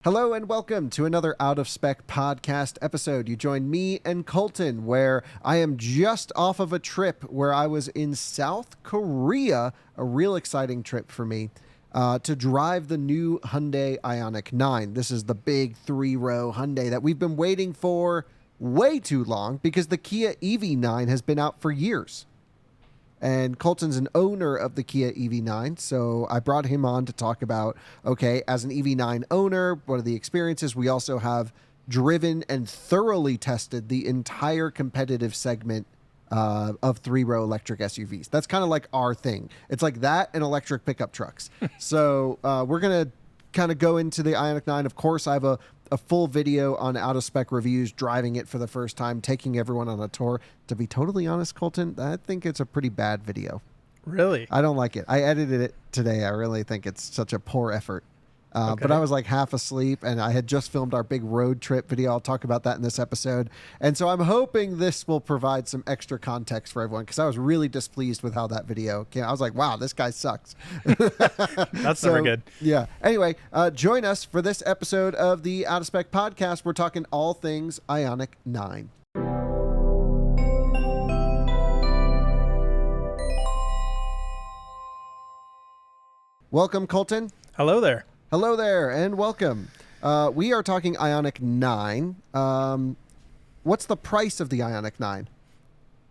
Hello and welcome to another Out of Spec podcast episode. You join me and Coleton, where I am just off of a trip where I was in South Korea, a real exciting trip for me, to drive the new Hyundai Ioniq 9. This is the big three-row Hyundai that we've been waiting for way too long because the Kia EV9 has been out for years. And Colton's an owner of the Kia EV9, so I brought him on to talk about, okay, as an EV9 owner, what are the experiences? We also have driven and thoroughly tested the entire competitive segment of three-row electric SUVs. That's kind of like our thing. It's like that and electric pickup trucks. So we're going to kind of go into the Ioniq 9. Of course, I have a full video on Out of Spec reviews, driving it for the first time, taking everyone on a tour. To be totally honest, Colton, I think it's a pretty bad video. Really? I don't like it. I edited it today. I really think it's such a poor effort. But I was like half asleep, and I had just filmed our big road trip video. I'll talk about that in this episode. And so I'm hoping this will provide some extra context for everyone, because I was really displeased with how that video came. I was like, wow, this guy sucks. That's never good. Yeah. Anyway, join us for this episode of the Out of Spec podcast. We're talking all things Ioniq 9. Welcome, Colton. Hello there. Hello there, and welcome. We are talking Ioniq 9. What's the price of the Ioniq 9?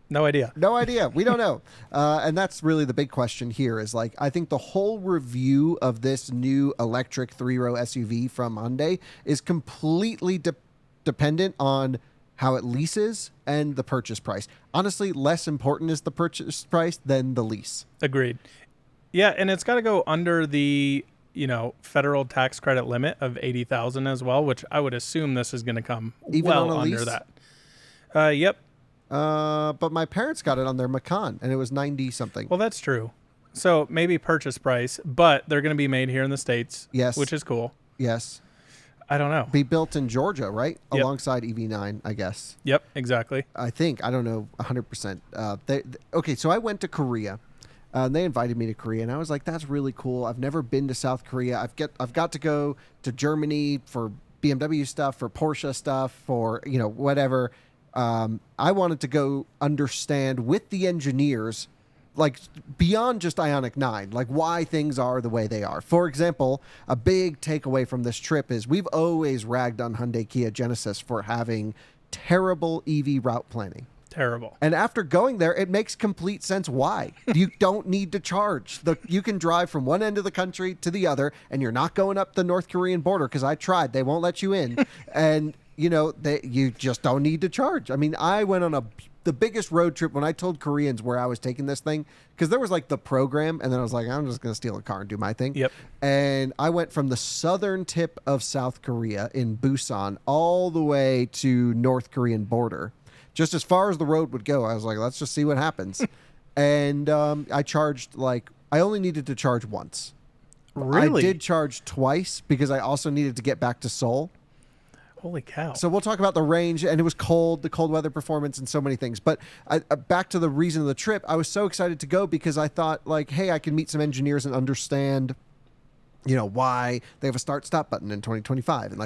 No idea. No idea. We don't know. And that's really the big question here is, like, I think the whole review of this new electric three-row SUV from Hyundai is completely dependent on how it leases and the purchase price. Honestly, less important is the purchase price than the lease. Agreed. Yeah, and it's got to go under the federal tax credit limit of $80,000 as well, which I would assume this is going to come even well on a under lease? that. Yep. But my parents got it on their Macan, and it was 90 something. Well, that's true. So maybe purchase price, but they're going to be made here in the States. Yes. Which is cool. Yes. I don't know. Be built in Georgia, right? Yep. Alongside EV9, I guess. Yep, exactly. I think. I don't know 100%. Okay, so I went to Korea. They invited me to Korea, and I was like, that's really cool. I've never been to South Korea. I've got to go to Germany for BMW stuff, for Porsche stuff, for, whatever. I wanted to go understand with the engineers, like, beyond just Ioniq 9, like why things are the way they are. For example, a big takeaway from this trip is we've always ragged on Hyundai Kia Genesis for having terrible EV route planning. Terrible. And after going there, it makes complete sense why. You don't need to charge. You can drive from one end of the country to the other, and you're not going up the North Korean border, because I tried. They won't let you in. And, you just don't need to charge. I mean, I went on the biggest road trip when I told Koreans where I was taking this thing, because there was like the program, and then I was like, I'm just going to steal a car and do my thing. Yep. And I went from the southern tip of South Korea in Busan all the way to North Korean border. Just as far as the road would go. I was like, let's just see what happens. And I charged, I only needed to charge once. Really? I did charge twice because I also needed to get back to Seoul. Holy cow. So we'll talk about the range, and it was cold, the cold weather performance, and so many things. But back to the reason of the trip, I was so excited to go because I thought, hey, I can meet some engineers and understand why they have a start-stop button in 2025, and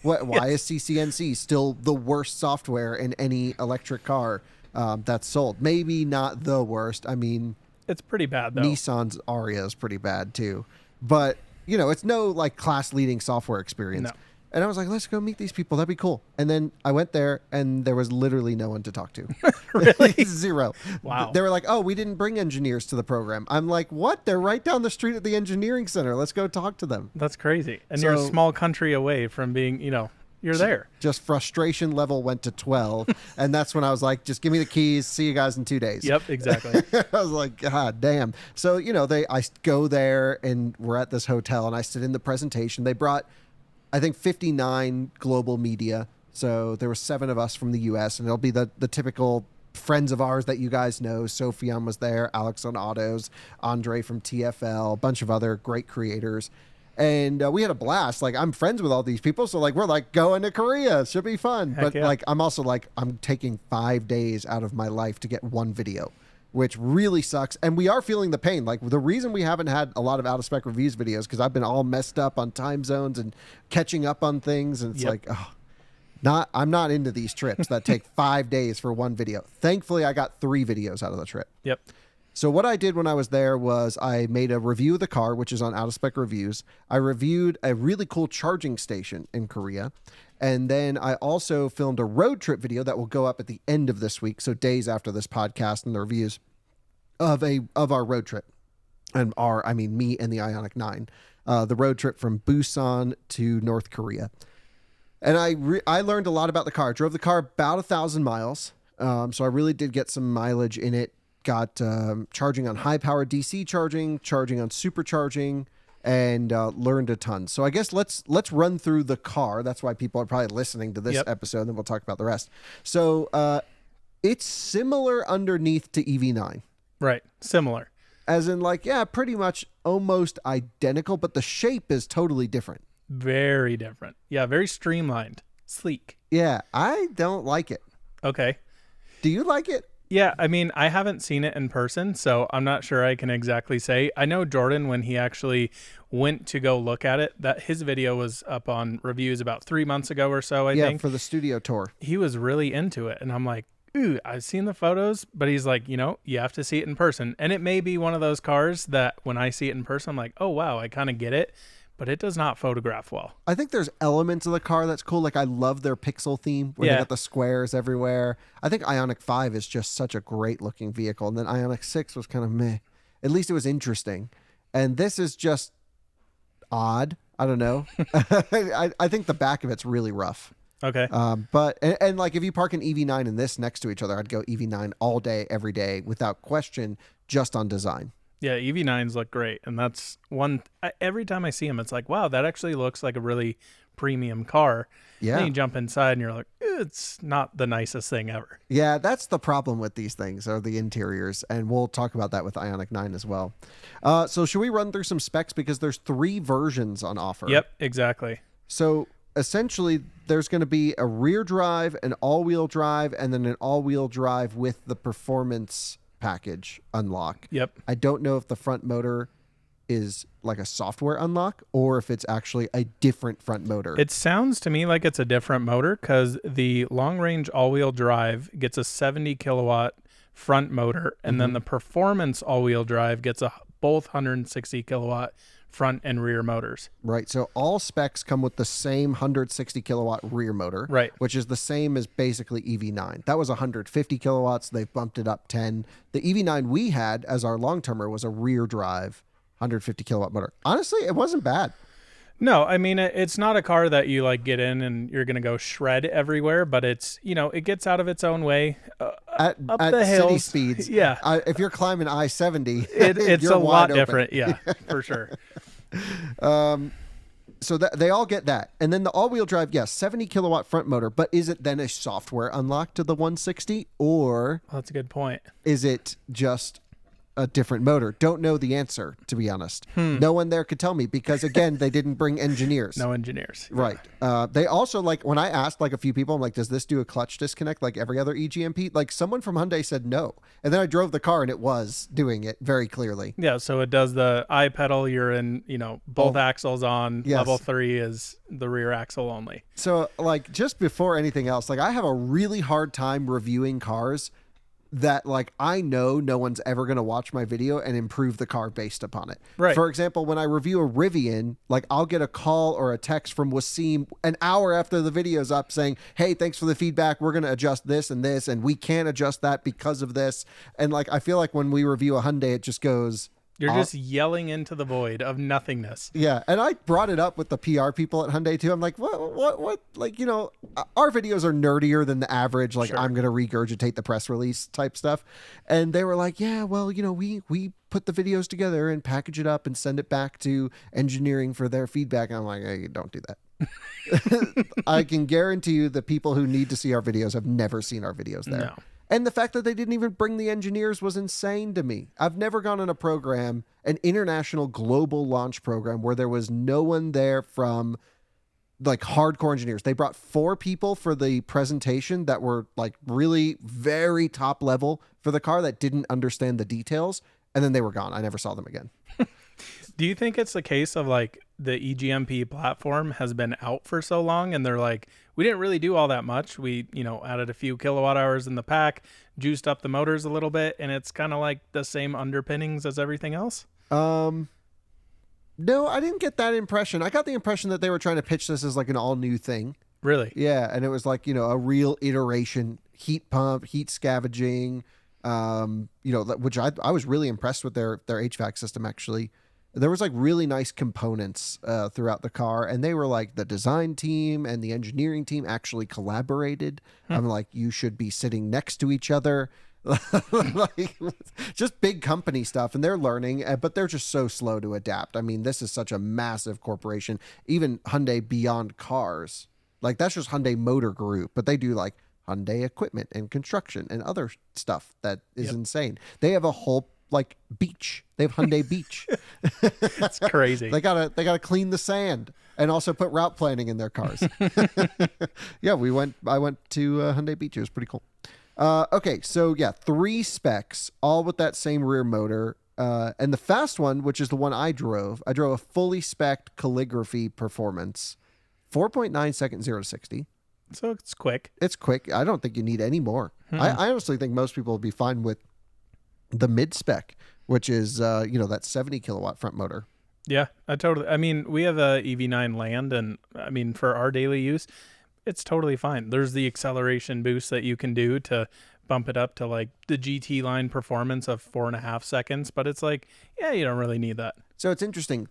why is CCNC still the worst software in any electric car that's sold? Maybe not the worst. I mean, it's pretty bad though. Nissan's Aria is pretty bad too, but it's no class-leading software experience. No. And I was like, let's go meet these people. That'd be cool. And then I went there, and there was literally no one to talk to. Really? Zero. Wow. They were like, oh, we didn't bring engineers to the program. I'm like, what? They're right down the street at the engineering center. Let's go talk to them. That's crazy. And you're a small country away from being, you're there. Just frustration level went to 12. And that's when I was like, just give me the keys. See you guys in 2 days. Yep, exactly. I was like, God damn. So, I go there, and we're at this hotel, and I sit in the presentation. They brought, I think, 59 global media. So there were 7 of us from the U.S., and it'll be the typical friends of ours that you guys know. Sophian was there, Alex on Autos, Andre from TFL, a bunch of other great creators. And we had a blast. I'm friends with all these people. So we're going to Korea. It should be fun. Heck but yeah. I'm also I'm taking 5 days out of my life to get one video. which really sucks. And we are feeling the pain. Like, the reason we haven't had a lot of out of spec reviews videos, because I've been all messed up on time zones and catching up on things. And it's like, oh, I'm not into these trips that take 5 days for one video. Thankfully, I got 3 videos out of the trip. Yep. So what I did when I was there was I made a review of the car, which is on Out of Spec Reviews. I reviewed a really cool charging station in Korea. And then I also filmed a road trip video that will go up at the end of this week, so days after this podcast and the reviews of our road trip. And me and the Ioniq 9. The road trip from Busan to North Korea. And I learned a lot about the car. I drove the car about 1,000 miles. So I really did get some mileage in it. Got charging on high-powered DC charging on supercharging, and learned a ton. So I guess let's run through the car. That's why people are probably listening to this episode, and then we'll talk about the rest. So it's similar underneath to EV9. Right. Similar. As in, like, yeah, pretty much almost identical, but the shape is totally different. Very different. Yeah, very streamlined. Sleek. Yeah, I don't like it. Okay. Do you like it? Yeah, I mean, I haven't seen it in person, so I'm not sure I can exactly say. I know Jordan, when he actually went to go look at it, that his video was up on reviews about 3 months ago or so, I think. Yeah, for the studio tour. He was really into it, and I'm like, ooh, I've seen the photos, but he's like, you have to see it in person. And it may be one of those cars that when I see it in person, I'm like, oh, wow, I kind of get it. But it does not photograph well. I think there's elements of the car that's cool. Like, I love their pixel theme where they got the squares everywhere. I think Ioniq 5 is just such a great looking vehicle. And then Ioniq 6 was kind of meh. At least it was interesting. And this is just odd. I don't know. I think the back of it's really rough. Okay. But like, if you park an EV9 and this next to each other, I'd go EV9 all day, every day, without question, just on design. Yeah, EV9s look great. And that's every time I see them, it's like, wow, that actually looks like a really premium car. Yeah. Then you jump inside and you're like, it's not the nicest thing ever. Yeah, that's the problem with these things, are the interiors. And we'll talk about that with Ioniq 9 as well. So should we run through some specs? Because there's 3 versions on offer. Yep, exactly. So essentially, there's going to be a rear drive, an all-wheel drive, and then an all-wheel drive with the performance package unlock. Yep. I don't know if the front motor is like a software unlock or if it's actually a different front motor. It sounds to me like it's a different motor, because the long range all-wheel drive gets a 70 kilowatt front motor, and then the performance all-wheel drive gets both 160 kilowatt front and rear motors. Right. So all specs come with the same 160 kilowatt rear motor, right, which is the same as basically EV9. That was 150 kilowatts. They've bumped it up 10. The EV9 we had as our long-termer was a rear drive 150 kilowatt motor. Honestly, it wasn't bad. No, I mean, it's not a car that you like get in and you're going to go shred everywhere, but it's, it gets out of its own way at the hills. City speeds. Yeah. If you're climbing I-70, it's a lot different. Yeah, for sure. So they all get that. And then the all-wheel drive, yes, 70 kilowatt front motor, but is it then a software unlock to the 160, or that's a good point. Is it just a different motor? Don't know the answer, to be honest. No one there could tell me, because again, they didn't bring engineers. No engineers. Right. They also, like, when I asked like a few people, I'm like, does this do a clutch disconnect like every other E-GMP? Like, someone from Hyundai said no. And then I drove the car and it was doing it very clearly. Yeah. So it does the I pedal. You're in, both axles on. Yes. Level 3 is the rear axle only. So, like, just before anything else, like, I have a really hard time reviewing cars that, like, I know no one's ever going to watch my video and improve the car based upon it. Right. For example, when I review a Rivian, like, I'll get a call or a text from Wasim an hour after the video's up saying, hey, thanks for the feedback. We're going to adjust this, and we can't adjust that because of this. And, like, I feel like when we review a Hyundai, it just goes... You're just yelling into the void of nothingness. Yeah. And I brought it up with the PR people at Hyundai too. I'm like, what? Like, our videos are nerdier than the average. Like, sure. I'm going to regurgitate the press release type stuff. And they were like, yeah, well, we put the videos together and package it up and send it back to engineering for their feedback. And I'm like, hey, don't do that. I can guarantee you the people who need to see our videos have never seen our videos there. No. And the fact that they didn't even bring the engineers was insane to me. I've never gone on a program, an international global launch program, where there was no one there from like hardcore engineers. They brought 4 people for the presentation that were like really very top level for the car that didn't understand the details, and then they were gone. I never saw them again. Do you think it's the case of like the E-GMP platform has been out for so long and they're like, we didn't really do all that much. We, added a few kilowatt hours in the pack, juiced up the motors a little bit, and it's kind of like the same underpinnings as everything else? No, I didn't get that impression. I got the impression that they were trying to pitch this as like an all new thing. Really? Yeah, and it was like, a real iteration, heat pump, heat scavenging, which I was really impressed with their HVAC system, actually. There was like really nice components throughout the car, and they were like the design team and the engineering team actually collaborated. I'm like, you should be sitting next to each other. Like, just big company stuff, and they're learning, but they're just so slow to adapt. I mean, this is such a massive corporation. Even Hyundai Beyond Cars, like that's just Hyundai Motor Group, but they do like Hyundai equipment and construction and other stuff that is insane. They have a whole like beach. They have Hyundai Beach. That's crazy. They gotta clean the sand and also put route planning in their cars. Yeah, I went to Hyundai Beach. It was pretty cool. Okay, so yeah, 3 specs, all with that same rear motor. And the fast one, which is the one I drove a fully spec'd calligraphy performance, 4.9 seconds 0 to 60. So it's quick. It's quick. I don't think you need any more. I honestly think most people will be fine with the mid spec, which is that 70 kilowatt front motor. Yeah, I mean, we have a EV9 Land, and I mean, for our daily use, it's totally fine. There's the acceleration boost that you can do to bump it up to like the GT line performance of 4.5 seconds, but it's like, yeah, you don't really need that. So it's interesting.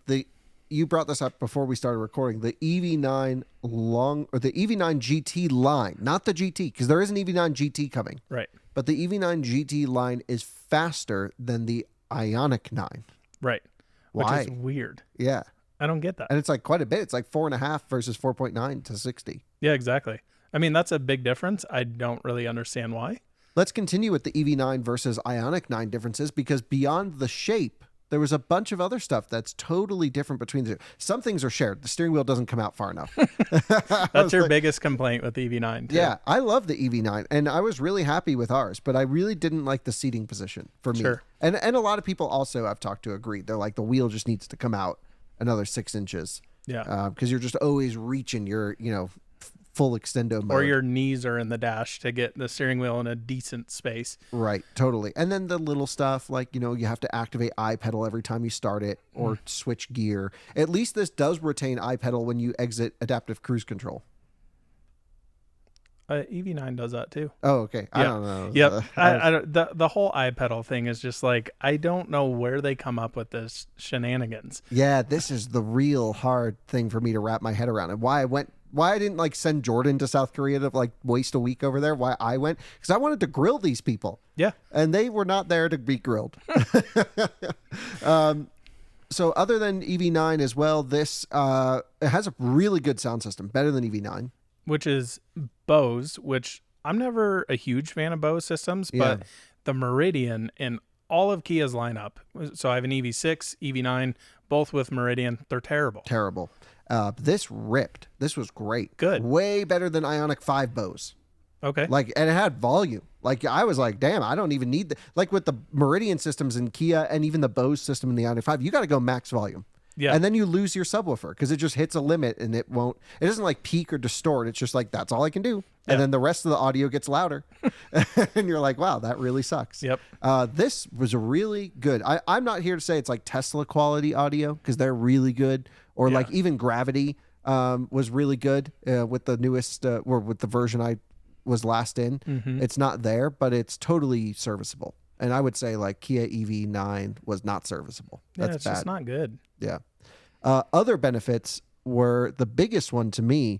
You brought this up before we started recording. The EV9 the EV9 GT line, not the GT, because there is an EV9 GT coming. Right. But the EV9 GT line is faster than the Ioniq 9. Right. Why? Which is weird. Yeah. I don't get that. And it's like quite a bit. It's like 4.5 versus 4.9 to 60. Yeah, exactly. I mean, that's a big difference. I don't really understand why. Let's continue with the EV9 versus Ioniq 9 differences, because beyond the shape, there was a bunch of other stuff that's totally different between the two. Some things are shared. The steering wheel doesn't come out far enough. That's your biggest complaint with the EV9 too. Yeah, I love the EV9, and I was really happy with ours, but I really didn't like the seating position for me. Sure. And a lot of people also I've talked to agree. They're like, the wheel just needs to come out another 6 inches. Yeah. Because you're just always reaching your, full extendo mode. Or your knees are in the dash to get the steering wheel in a decent space. Right, totally. And then the little stuff like, you have to activate iPedal every time you start it or switch gear. At least this does retain iPedal when you exit adaptive cruise control. EV9 does that too. Oh, okay. Yeah. I don't know. Yep. I don't, the whole iPedal thing is just like, I don't know where they come up with this shenanigans. Yeah, this is the real hard thing for me to wrap my head around, and why I didn't like send Jordan to South Korea to like waste a week over there. Why I went, because I wanted to grill these people. Yeah. And they were not there to be grilled. So other than EV9 as well, this it has a really good sound system, better than EV9. Which is Bose, which I'm never a huge fan of Bose systems, but the Meridian in all of Kia's lineup. So I have an EV6, EV9, both with Meridian. They're terrible. Terrible. This ripped. This was great. Good. Way better than Ioniq 5 Bose. Okay. Like, and it had volume. Like, I was like, damn, I don't even need like with the Meridian systems in Kia and even the Bose system in the Ioniq 5, you got to go max volume. Yeah. And then you lose your subwoofer because it just hits a limit and it doesn't like peak or distort. It's just like, that's all I can do. Yeah. And then the rest of the audio gets louder. And you're like, wow, that really sucks. Yep. This was really good. I'm not here to say it's like Tesla quality audio because they're really good. Or like even Gravity was really good with the newest, or with the version I was last in. Mm-hmm. It's not there, but it's totally serviceable. And I would say like Kia EV9 was not serviceable. That's it's bad. just not good. Yeah. Other benefits were the biggest one to me,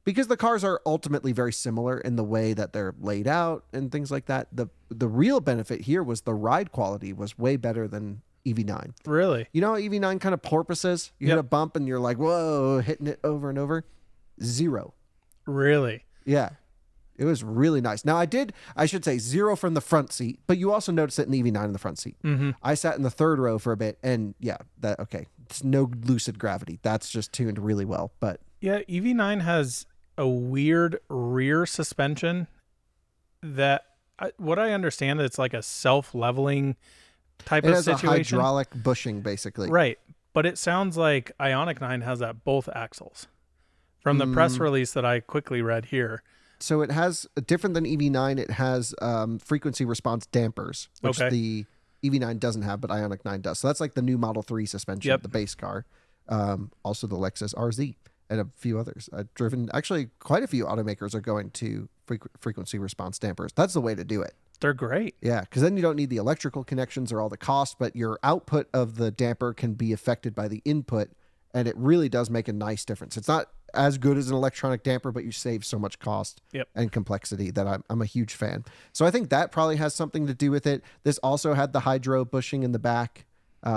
because the cars are ultimately very similar in the way that they're laid out and things like that. The real benefit here was the ride quality was way better than EV9. Really? You know how EV9 kind of porpoises? You hit a bump and you're like, whoa, hitting it over and over. 0. Really? Yeah. It was really nice. Now I should say 0 from the front seat, but you also notice it in the EV9 in the front seat. Mm-hmm. I sat in the third row for a bit and it's no lucid gravity. That's just tuned really well, but Yeah, EV9 has a weird rear suspension that, what I understand, it's like a self-leveling type It of has a situation. hydraulic bushing, basically. Right. But it sounds like Ioniq 9 has that both axles. From the press release that I quickly read here. So it has, different than EV9, it has frequency response dampers, which Okay. the EV9 doesn't have, but Ioniq 9 does. So that's like the new Model 3 suspension, Yep. the base car. Also the Lexus RZ and a few others. I've driven, actually quite a few automakers are going to frequency response dampers. That's the way to do it. They're great. Yeah, because then you don't need the electrical connections or all the cost, but your output of the damper can be affected by the input, and it really does make a nice difference. It's not as good as an electronic damper, but you save so much cost and complexity that I'm a huge fan. So I think that probably has something to do with it. This also had the hydro bushing in the back,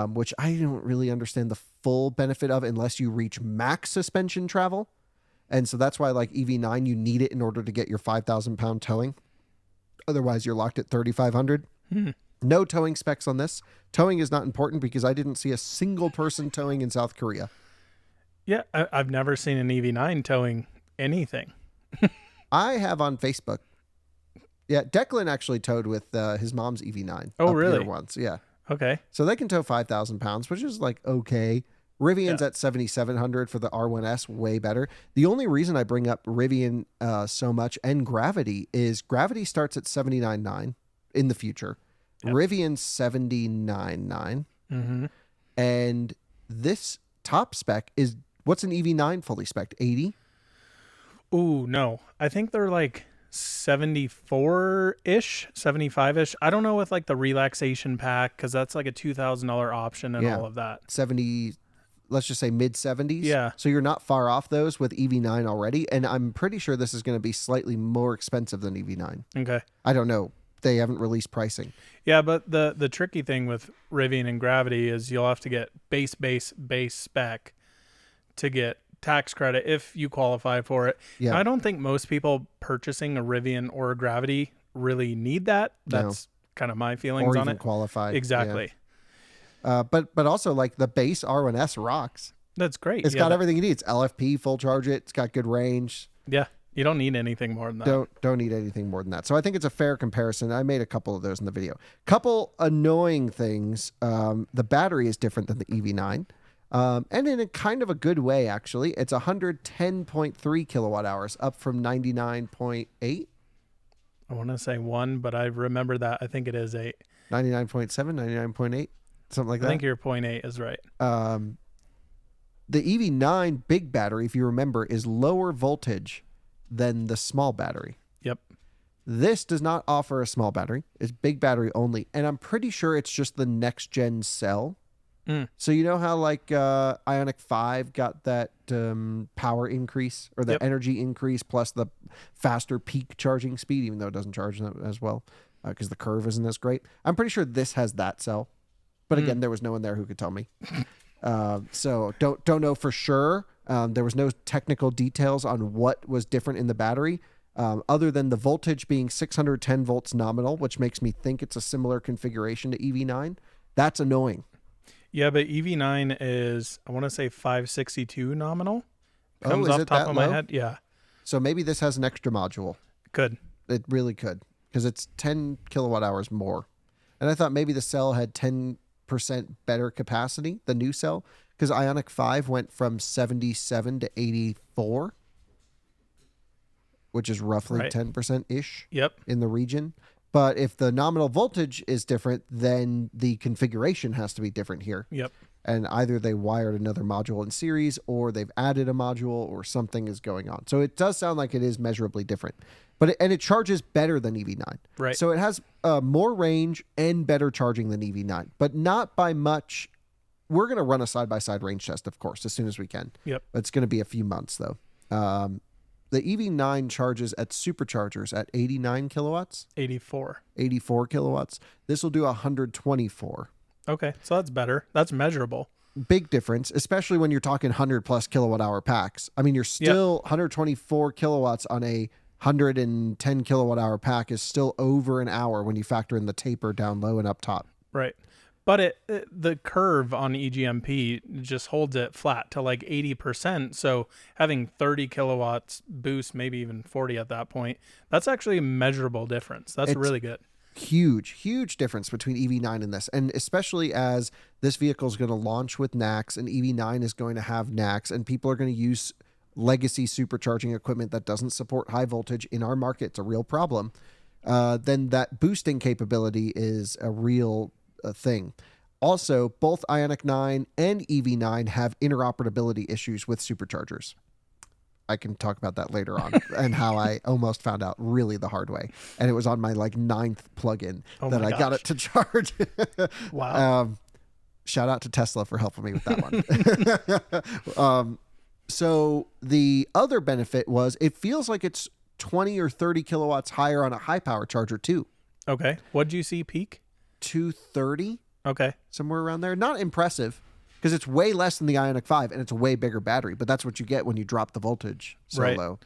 which I don't really understand the full benefit of unless you reach max suspension travel. And so that's why, like EV9, you need it in order to get your 5,000 pound towing. Otherwise, you're locked at 3,500. No towing specs on this. Towing is not important because I didn't see a single person towing in South Korea. Yeah, I've never seen an EV9 towing anything. I have on Facebook. Yeah, Declan actually towed with his mom's EV9. Oh, up really? here once, yeah. Okay. So they can tow 5,000 pounds, which is like okay. Rivian's at 7,700 for the R1S, way better. The only reason I bring up Rivian so much and Gravity is Gravity starts at 79.9 in the future. Rivian's 79.9. And this top spec is, what's an EV9 fully spec? 80? Ooh, no. I think they're like 74-ish, 75-ish. I don't know with like the relaxation pack, because that's like a $2,000 option and all of that. 70, let's just say mid 70s. Yeah. So you're not far off those with EV9 already. And I'm pretty sure this is going to be slightly more expensive than EV9. Okay. I don't know. They haven't released pricing. Yeah, but the tricky thing with Rivian and Gravity is you'll have to get base spec to get tax credit if you qualify for it. Yeah. I don't think most people purchasing a Rivian or a Gravity really need that. That's kind of my feelings or on even it. qualify. Exactly. Yeah. But also like the base R1S rocks. That's great. It's got everything you need. It's LFP, full charge it. It's got good range. Yeah. You don't need anything more than that. Don't need anything more than that. So I think it's a fair comparison. I made a couple of those in the video. Couple annoying things. The battery is different than the EV9. And in a kind of a good way, actually. It's 110.3 kilowatt hours, up from 99.8. I want to say 1, but I remember that. I think it is 8. 99.7, 99.8, something like that. I think your 0.8 is right. The EV9 big battery, if you remember, is lower voltage than the small battery. Yep. This does not offer a small battery. It's big battery only. And I'm pretty sure it's just the next gen cell. So you know how like Ioniq 5 got that power increase or the energy increase plus the faster peak charging speed, even though it doesn't charge as well because the curve isn't as great. I'm pretty sure this has that cell. But again, there was no one there who could tell me. So don't know for sure. There was no technical details on what was different in the battery, other than the voltage being 610 volts nominal, which makes me think it's a similar configuration to EV9. That's annoying. Yeah, but EV9 is, I want to say 562 nominal. Comes is off it top that of my low? head. Yeah. So maybe this has an extra module. Could. It really could, because it's 10 kilowatt hours more. And I thought maybe the cell had 10% better capacity, the new cell, because Ioniq 5 went from 77 to 84, which is roughly 10%-ish in the region. But if the nominal voltage is different, then the configuration has to be different here. Yep. And either they wired another module in series or they've added a module or something is going on. So it does sound like it is measurably different. But it charges better than EV9. Right. So it has more range and better charging than EV9, but not by much. We're going to run a side-by-side range test, of course, as soon as we can. Yep. It's going to be a few months, though. The EV9 charges at superchargers at 89 kilowatts. 84. 84 kilowatts. This will do 124. Okay, so that's better. That's measurable. Big difference, especially when you're talking 100 plus kilowatt hour packs. I mean, you're still 124 kilowatts on a 110 kilowatt hour pack is still over an hour when you factor in the taper down low and up top. Right. But the curve on E-GMP just holds it flat to like 80%. So having 30 kilowatts boost, maybe even 40 at that point, that's actually a measurable difference. That's really good. Huge difference between EV9 and this. And especially as this vehicle is going to launch with NACS and EV9 is going to have NACS and people are going to use legacy supercharging equipment that doesn't support high voltage in our market. It's a real problem. Then that boosting capability is a real thing. Also, both Ioniq 9 and EV9 have interoperability issues with superchargers. I can talk about that later on and how I almost found out really the hard way. And it was on my like 9th plug-in that I got it to charge. Wow. Shout out to Tesla for helping me with that one. So the other benefit was it feels like it's 20 or 30 kilowatts higher on a high power charger too. Okay. What'd you see peak? 230. Okay. Somewhere around there. Not impressive because it's way less than the Ioniq 5 and it's a way bigger battery, but that's what you get when you drop the voltage so low.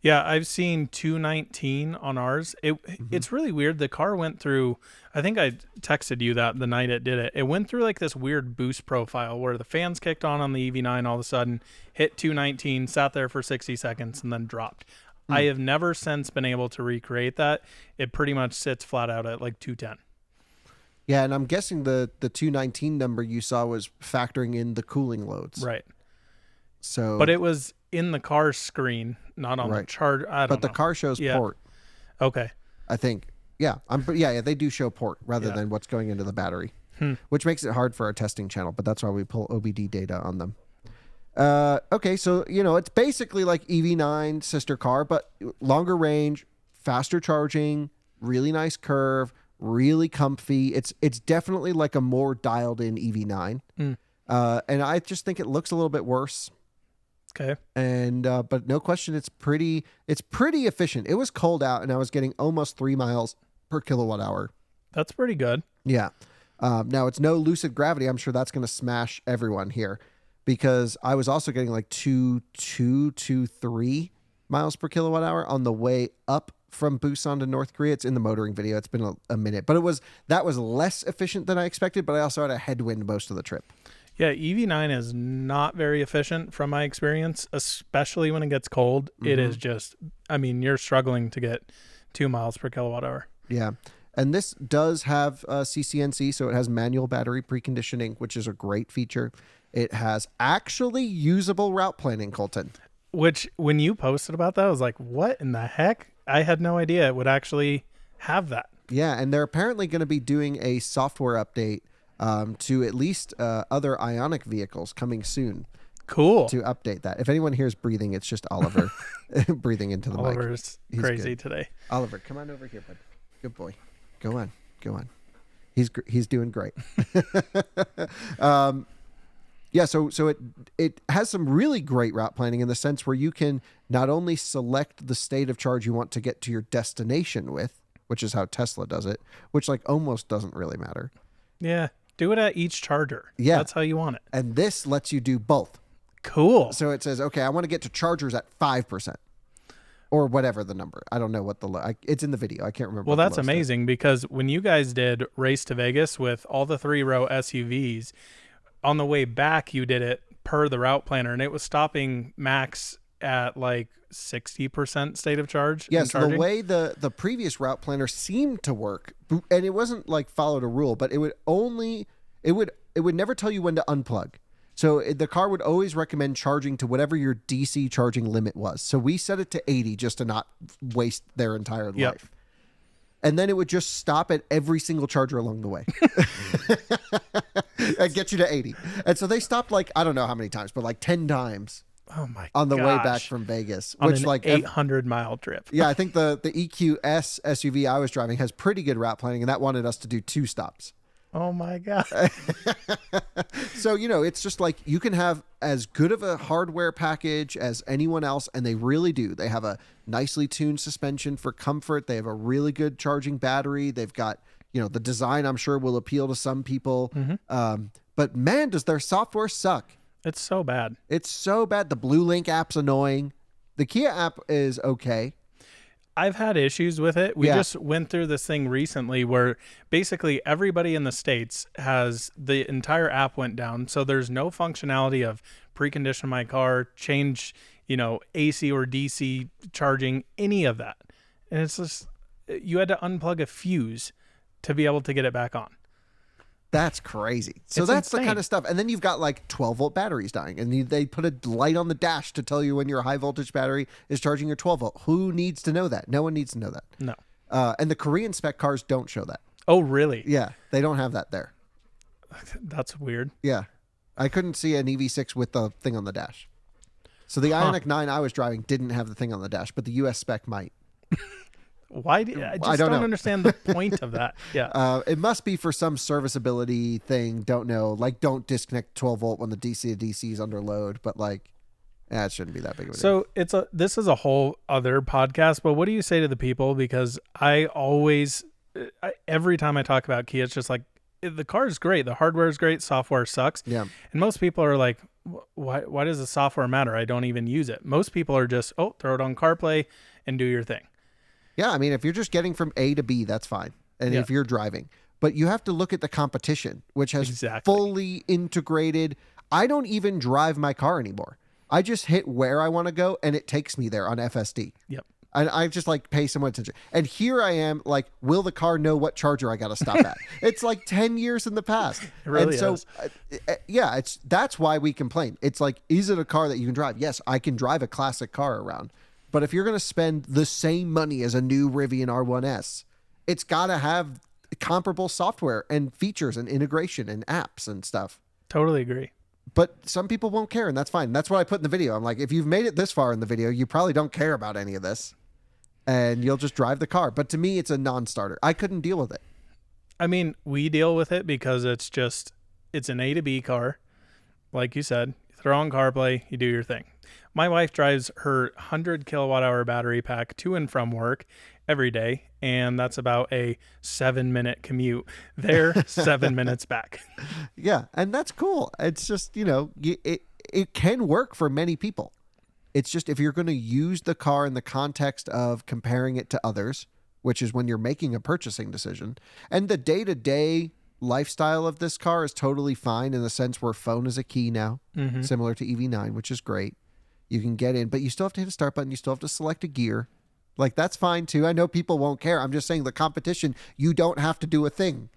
Yeah, I've seen 219 on ours. It's really weird. The car went through, I think I texted you that the night it did it. It went through like this weird boost profile where the fans kicked on the EV9 all of a sudden, hit 219, sat there for 60 seconds, and then dropped. I have never since been able to recreate that. It pretty much sits flat out at like 210. Yeah, and I'm guessing the 219 number you saw was factoring in the cooling loads. Right. So, but it was in the car screen, not on the charge. I don't know. But the car shows port. Okay. I think. Yeah. They do show port rather than what's going into the battery, which makes it hard for our testing channel. But that's why we pull OBD data on them. Okay, so it's basically like EV9 sister car, but longer range, faster charging, really nice curve, really comfy. It's definitely like a more dialed in EV9. And I just think it looks a little bit worse. Okay. And but no question, it's pretty efficient. It was cold out and I was getting almost 3 miles per kilowatt hour. That's pretty good. Yeah. Now it's no lucid gravity. I'm sure that's going to smash everyone here because I was also getting like 2.3 miles per kilowatt hour on the way up from Busan to North Korea. It's in the motoring video. It's been a minute, but that was less efficient than I expected, but I also had a headwind most of the trip. Yeah, EV9 is not very efficient from my experience, especially when it gets cold. It is just, you're struggling to get 2 miles per kilowatt hour. Yeah. And this does have CCNC, so it has manual battery preconditioning, which is a great feature. It has actually usable route planning, Colton. Which, when you posted about that, I was like, what in the heck? I had no idea it would actually have that. Yeah, and they're apparently going to be doing a software update to at least other Ioniq vehicles coming soon. Cool. To update that. If anyone hears breathing, it's just Oliver breathing into the mic. Oliver's crazy today. Oliver, come on over here, bud. Good boy. Go on. He's doing great. So it has some really great route planning in the sense where you can not only select the state of charge you want to get to your destination with, which is how Tesla does it, which like almost doesn't really matter. Yeah. Do it at each charger. Yeah. That's how you want it. And this lets you do both. Cool. So it says, okay, I want to get to chargers at 5%. Or whatever the number. I don't know what it's in the video. I can't remember. Well, that's amazing because when you guys did Race to Vegas with all the 3-row SUVs, on the way back, you did it per the route planner and it was stopping max at like 60% state of charge. Yes, the way the previous route planner seemed to work, and it wasn't like followed a rule, but it would never tell you when to unplug. So the car would always recommend charging to whatever your DC charging limit was. So we set it to 80 just to not waste their entire life. And then it would just stop at every single charger along the way and get you to 80. And so they stopped like, I don't know how many times, but like 10 times. Oh my! On the way back from Vegas, on which an like 800-mile trip. Yeah, I think the EQS SUV I was driving has pretty good route planning, and that wanted us to do 2 stops. Oh my God! So it's just like you can have as good of a hardware package as anyone else, and they really do. They have a nicely tuned suspension for comfort. They have a really good charging battery. They've got the design. I'm sure will appeal to some people. But man, does their software suck. It's so bad. It's so bad. The Blue Link app's annoying. The Kia app is okay. I've had issues with it. We Yeah. just went through this thing recently where basically everybody in the States has the entire app went down. So there's no functionality of precondition my car, change, AC or DC charging, any of that. And it's just, you had to unplug a fuse to be able to get it back on. That's crazy. So It's that's insane. the kind of stuff. And then you've got like 12-volt batteries dying, and they put a light on the dash to tell you when your high voltage battery is charging your 12-volt. Who needs to know that? No one needs to know that. No. And the Korean spec cars don't show that. Oh, really? Yeah, they don't have that there. That's weird. Yeah. I couldn't see an EV6 with the thing on the dash. So the Ioniq 9 I was driving didn't have the thing on the dash, but the US spec might. Why? I just don't don't know. understand the point of that. Yeah. It must be for some serviceability thing. Don't know. Like, don't disconnect 12-volt when the DC to DC is under load. But like, it shouldn't be that big of a deal. So this is a whole other podcast, but what do you say to the people? Because every time I talk about Kia, it's just like, the car is great. The hardware is great. Software sucks. Yeah. And most people are like, why does the software matter? I don't even use it. Most people are just, throw it on CarPlay and do your thing. Yeah, I mean, if you're just getting from A to B, that's fine. And Yeah. if you're driving. But you have to look at the competition, which has Exactly. fully integrated. I don't even drive my car anymore. I just hit where I want to go, and it takes me there on FSD. Yep. And I just like pay someone attention. And here I am, like, will the car know what charger I got to stop at? It's like 10 years in the past. It really and so, is. Yeah, that's why we complain. It's like, is it a car that you can drive? Yes, I can drive a classic car around. But if you're going to spend the same money as a new Rivian R1S, it's got to have comparable software and features and integration and apps and stuff. Totally agree. But some people won't care, and that's fine. That's what I put in the video. I'm like, if you've made it this far in the video, you probably don't care about any of this, and you'll just drive the car. But to me, it's a non-starter. I couldn't deal with it. I mean, we deal with it because it's an A to B car. Like you said, you throw on CarPlay, you do your thing. My wife drives her 100 kilowatt hour battery pack to and from work every day, and that's about a 7-minute commute there, 7 minutes back. Yeah, and that's cool. It's just, it can work for many people. It's just if you're going to use the car in the context of comparing it to others, which is when you're making a purchasing decision, and the day-to-day lifestyle of this car is totally fine in the sense where phone is a key now, similar to EV9, which is great. You can get in, but you still have to hit a start button. You still have to select a gear. Like, that's fine too. I know people won't care. I'm just saying the competition, you don't have to do a thing.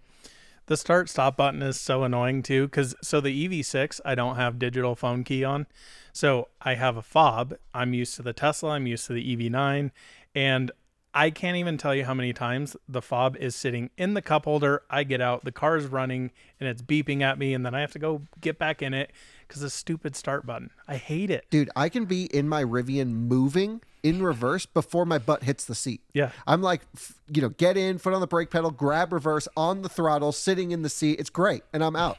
The start stop button is so annoying too, because the EV6 I don't have digital phone key on, so I have a fob. I'm used to the Tesla, I'm used to the EV9, and I can't even tell you how many times the fob is sitting in the cup holder. I get out, the car is running, and it's beeping at me, and then I have to go get back in it because the stupid start button. I hate it. Dude, I can be in my Rivian moving in reverse before my butt hits the seat. Yeah. I'm like, get in, foot on the brake pedal, grab reverse on the throttle, sitting in the seat. It's great. And I'm out.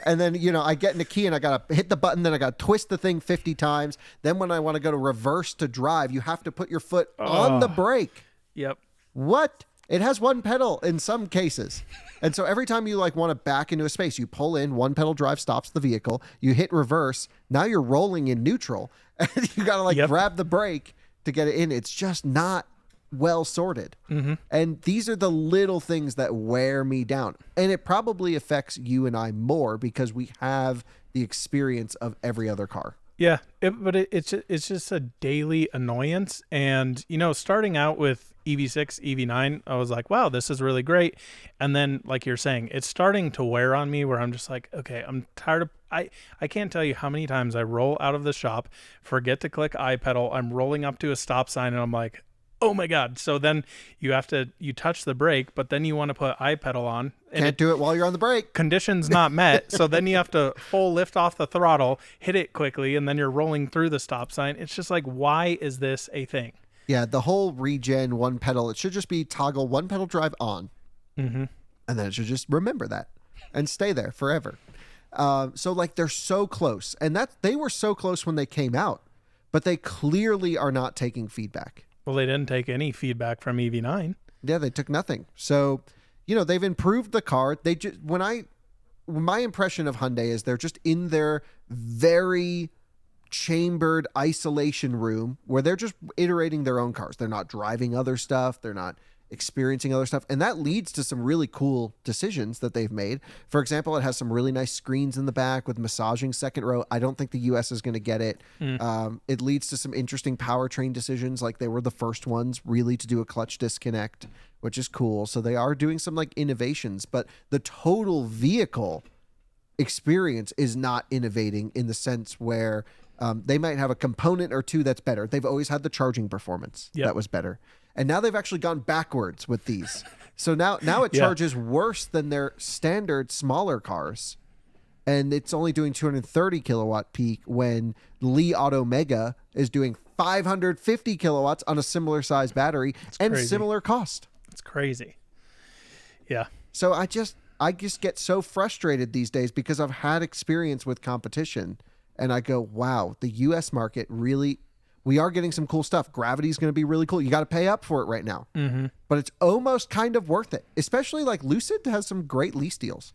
And then, I get in the key and I got to hit the button. Then I got to twist the thing 50 times. Then when I want to go to reverse to drive, you have to put your foot on the brake. Yep. What? It has one pedal in some cases. And so every time you want to back into a space, you pull in, one pedal drive stops the vehicle, you hit reverse. Now you're rolling in neutral and you got to grab the brake to get it in. It's just not well sorted. Mm-hmm. And these are the little things that wear me down. And it probably affects you and I more because we have the experience of every other car. Yeah, it's just a daily annoyance. And, starting out with EV6, EV9, I was like, wow, this is really great. And then, like you're saying, it's starting to wear on me where I'm just like, okay, I'm tired of, I can't tell you how many times I roll out of the shop, forget to click iPedal, I'm rolling up to a stop sign and I'm like, oh my God. So then you touch the brake, but then you want to put iPedal on. And Can't do it while you're on the brake. Conditions not met. So then you have to full lift off the throttle, hit it quickly, and then you're rolling through the stop sign. It's just like, why is this a thing? Yeah, the whole regen one pedal, it should just be toggle one pedal drive on. Mm-hmm. And then it should just remember that and stay there forever. So they're so close. And they were so close when they came out, but they clearly are not taking feedback. Well, they didn't take any feedback from EV9. Yeah, they took nothing. So, they've improved the car. They just my impression of Hyundai is they're just in their very chambered isolation room where they're just iterating their own cars. They're not driving other stuff. They're not experiencing other stuff. And that leads to some really cool decisions that they've made. For example, it has some really nice screens in the back with massaging second row. I don't think the US is going to get it. It leads to some interesting powertrain decisions. Like they were the first ones really to do a clutch disconnect, which is cool. So they are doing some like innovations, but the total vehicle experience is not innovating in the sense where they might have a component or two that's better. They've always had the charging performance that was better. And now they've actually gone backwards with these. So now it charges worse than their standard smaller cars. And it's only doing 230 kilowatt peak when Li Auto Mega is doing 550 kilowatts on a similar size battery and similar cost. It's crazy. Yeah. So I just get so frustrated these days because I've had experience with competition and I go, wow, the US market really, we are getting some cool stuff. Gravity is going to be really cool. You got to pay up for it right now, but it's almost kind of worth it. Especially like Lucid has some great lease deals.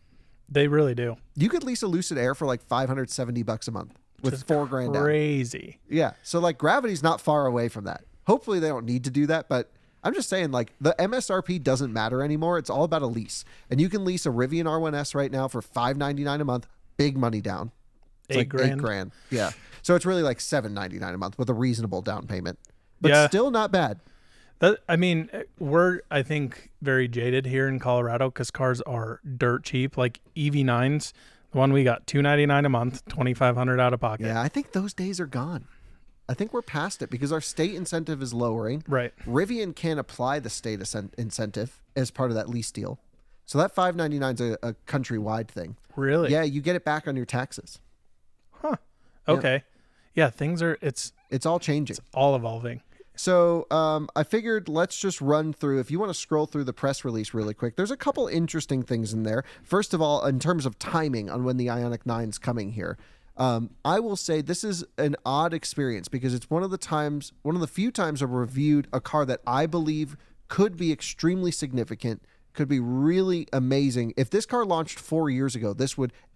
They really do. You could lease a Lucid Air for like $570 a month with $4,000 down. Crazy. Yeah. So like Gravity's not far away from that. Hopefully they don't need to do that, but I'm just saying like the MSRP doesn't matter anymore. It's all about a lease. And you can lease a Rivian R1S right now for $599 a month, big money down. It's like $8,000. Yeah. So it's really like $799 a month with a reasonable down payment, but still not bad. I mean, we're, I think, very jaded here in Colorado because cars are dirt cheap. Like EV9s, the one we got, $299 a month, $2,500 out of pocket. Yeah, I think those days are gone. I think we're past it because our state incentive is lowering. Right. Rivian can't apply the state incentive as part of that lease deal. So that $599 is a countrywide thing. Really? Yeah, you get it back on your taxes. Huh. Okay. Yeah, things are, it's all changing. It's all evolving. So I figured let's just run through, if you want to scroll through the press release really quick, there's a couple interesting things in there. First of all, in terms of timing on when the Ioniq 9 is coming here, I will say this is an odd experience because it's one of the few times I've reviewed a car that I believe could be extremely significant, could be really amazing. If this car launched 4 years ago,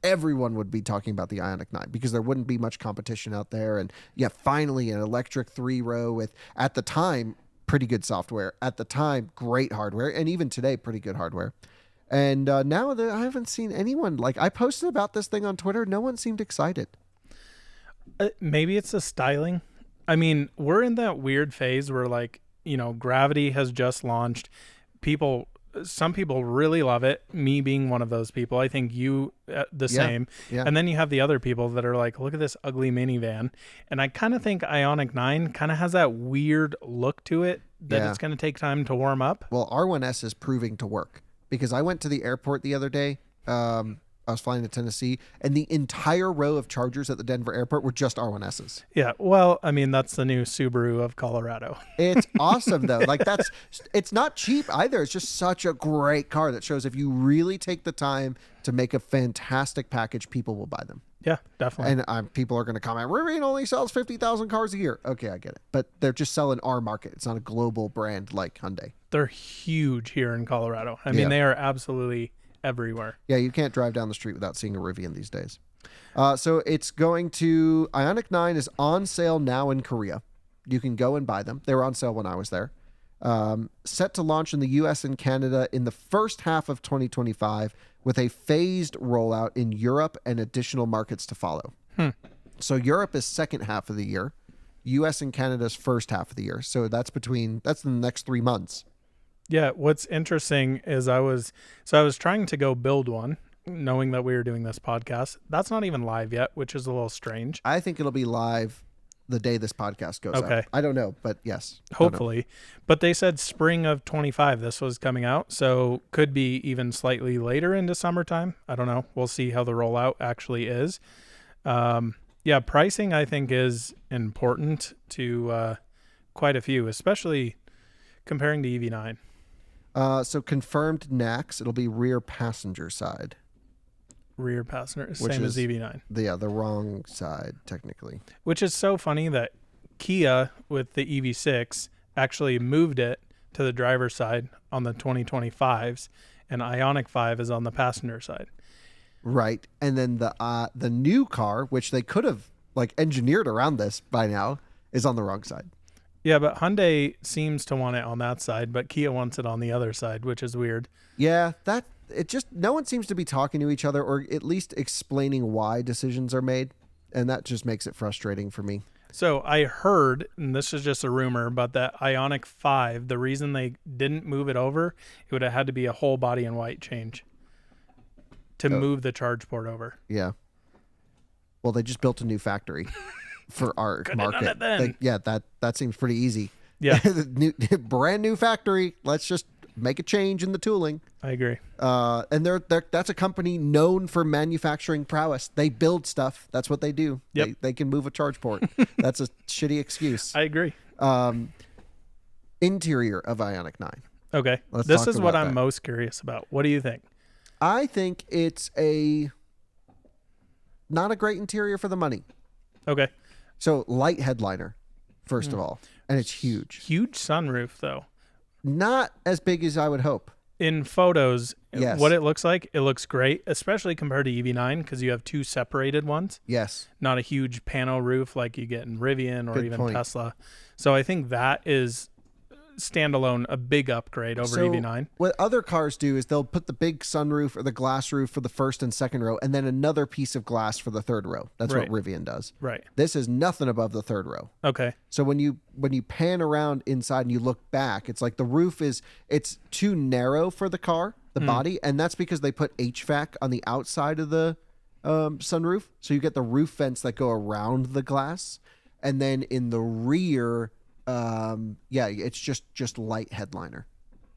everyone would be talking about the Ioniq 9 because there wouldn't be much competition out there. And yeah, finally an electric 3-row with, at the time, pretty good software. At the time, great hardware. And even today, pretty good hardware. And now I haven't seen anyone, like I posted about this thing on Twitter. No one seemed excited. Maybe it's the styling. I mean, we're in that weird phase where like, Gravity has just launched. Some people really love it, me being one of those people. I think you same. Yeah. And then you have the other people that are like, look at this ugly minivan. And I kind of think Ioniq 9 kind of has that weird look to it that it's going to take time to warm up. Well, R1S is proving to work because I went to the airport the other day. I was flying to Tennessee, and the entire row of chargers at the Denver airport were just R1Ss. Yeah, well, I mean, that's the new Subaru of Colorado. It's awesome, though. Like, it's not cheap either. It's just such a great car that shows if you really take the time to make a fantastic package, people will buy them. Yeah, definitely. And people are going to comment, Rivian only sells 50,000 cars a year. Okay, I get it. But they're just selling our market. It's not a global brand like Hyundai. They're huge here in Colorado. I mean, they are absolutely everywhere. Yeah, you can't drive down the street without seeing a Rivian these days. So it's going to, Ioniq 9 is on sale now in Korea. You can go and buy them. They were on sale when I was there. Set to launch in the US and Canada in the first half of 2025 with a phased rollout in Europe and additional markets to follow. So Europe is second half of the year. US and Canada's first half of the year. So that's in the next 3 months. Yeah, what's interesting is I was trying to go build one, knowing that we were doing this podcast. That's not even live yet, which is a little strange. I think it'll be live the day this podcast goes out. I don't know, but yes. Hopefully. But they said spring of 25 this was coming out, so could be even slightly later into summertime. I don't know. We'll see how the rollout actually is. Yeah, pricing I think is important to quite a few, especially comparing to EV9. So confirmed NACS, it'll be rear passenger side. Rear passenger, same as EV9. The wrong side, technically. Which is so funny that Kia with the EV6 actually moved it to the driver's side on the 2025s, and Ioniq 5 is on the passenger side. Right, and then the new car, which they could have like engineered around this by now is on the wrong side. Yeah, but Hyundai seems to want it on that side, but Kia wants it on the other side, which is weird. Yeah, no one seems to be talking to each other or at least explaining why decisions are made. And that just makes it frustrating for me. So I heard, and this is just a rumor, but that Ioniq 5, the reason they didn't move it over, it would have had to be a whole body in white change to move the charge port over. Yeah. Well, they just built a new factory for our market. That seems pretty easy. Yeah. Brand new factory. Let's just make a change in the tooling. I agree. And that's a company known for manufacturing prowess. They build stuff. That's what they do. Yep. They can move a charge port. That's a shitty excuse. I agree. Interior of Ioniq 9. Okay. This is what I'm most curious about. What do you think? I think it's not a great interior for the money. Okay. So light headliner, first of all, and it's huge. Huge sunroof, though. Not as big as I would hope. In photos, Yes. what it looks like, it looks great, especially compared to EV9 because you have two separated ones. Yes. Not a huge panel roof like you get in Rivian or Good even point. Tesla. So I think that is standalone a big upgrade over EV9. What other cars do is they'll put the big sunroof or the glass roof for the first and second row and then another piece of glass for the third row. That's Right. what Rivian does. Right. This is nothing above the third row. Okay. So when you pan around inside and you look back, it's like the roof it's too narrow for the car, the body, and that's because they put HVAC on the outside of the sunroof. So you get the roof vents that go around the glass, and then in the rear, it's just light headliner,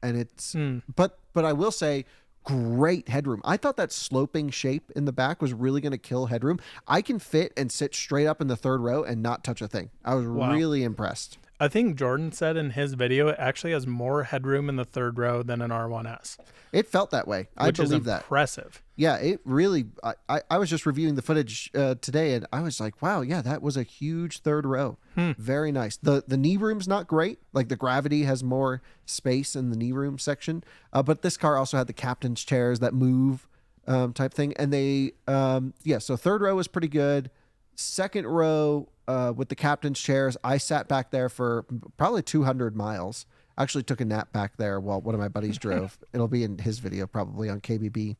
and it's but I will say great headroom. I thought that sloping shape in the back was really going to kill headroom. I can fit and sit straight up in the third row and not touch a thing. I was really impressed. I think Jordan said in his video it actually has more headroom in the third row than an R1S. It felt that way. I believe that. Impressive. Yeah, it really. I was just reviewing the footage today, and I was like, wow, yeah, that was a huge third row. Very nice. The knee room's not great. Like the Gravity has more space in the knee room section, but this car also had the captain's chairs that move type thing, and they so third row was pretty good. Second row with the captain's chairs, I sat back there for probably 200 miles. Actually took a nap back there while one of my buddies drove. It'll be in his video probably on KBB.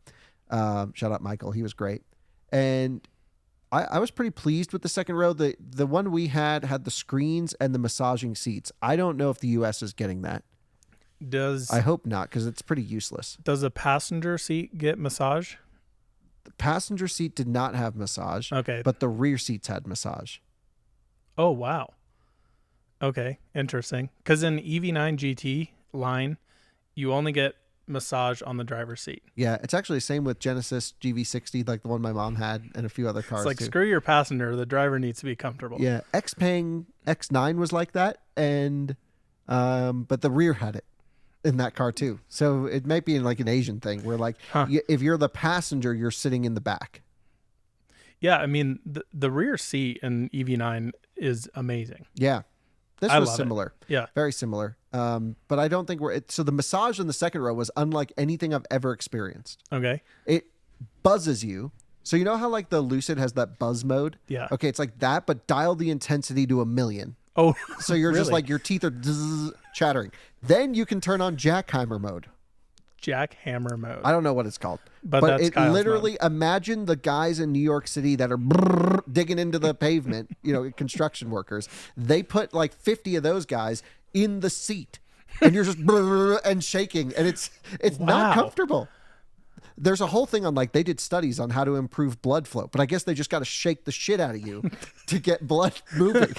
Shout out Michael. He was great. And I was pretty pleased with the second row. The one we had the screens and the massaging seats. I don't know if the US is getting that. I hope not, because it's pretty useless. Does the passenger seat get massage? The passenger seat did not have massage. Okay. But the rear seats had massage. Oh, wow. Okay, interesting. Because in EV9 GT line, you only get massage on the driver's seat. Yeah, it's actually the same with Genesis GV60, like the one my mom had, and a few other cars. It's like, too. Screw your passenger. The driver needs to be comfortable. Yeah, Xpeng X9 was like that, and but the rear had it in that car too. So it might be like an Asian thing where like if you're the passenger, you're sitting in the back. Yeah, I mean, the rear seat in EV9 is amazing. Yeah. This was similar. Yeah. Very similar. But I don't think so the massage in the second row was unlike anything I've ever experienced. Okay. It buzzes you. So you know how like the Lucid has that buzz mode? Yeah. Okay, it's like that, but dial the intensity to 1,000,000. Oh, so you're just really? like your teeth are chattering. Then you can turn on jackhammer mode. Jackhammer mode. I don't know what it's called. But that's it Kyle's literally, mode. Imagine the guys in New York City that are digging into the pavement, construction workers. They put like 50 of those guys in the seat and you're just and shaking and it's not comfortable. There's a whole thing on like they did studies on how to improve blood flow, but I guess they just got to shake the shit out of you to get blood moving.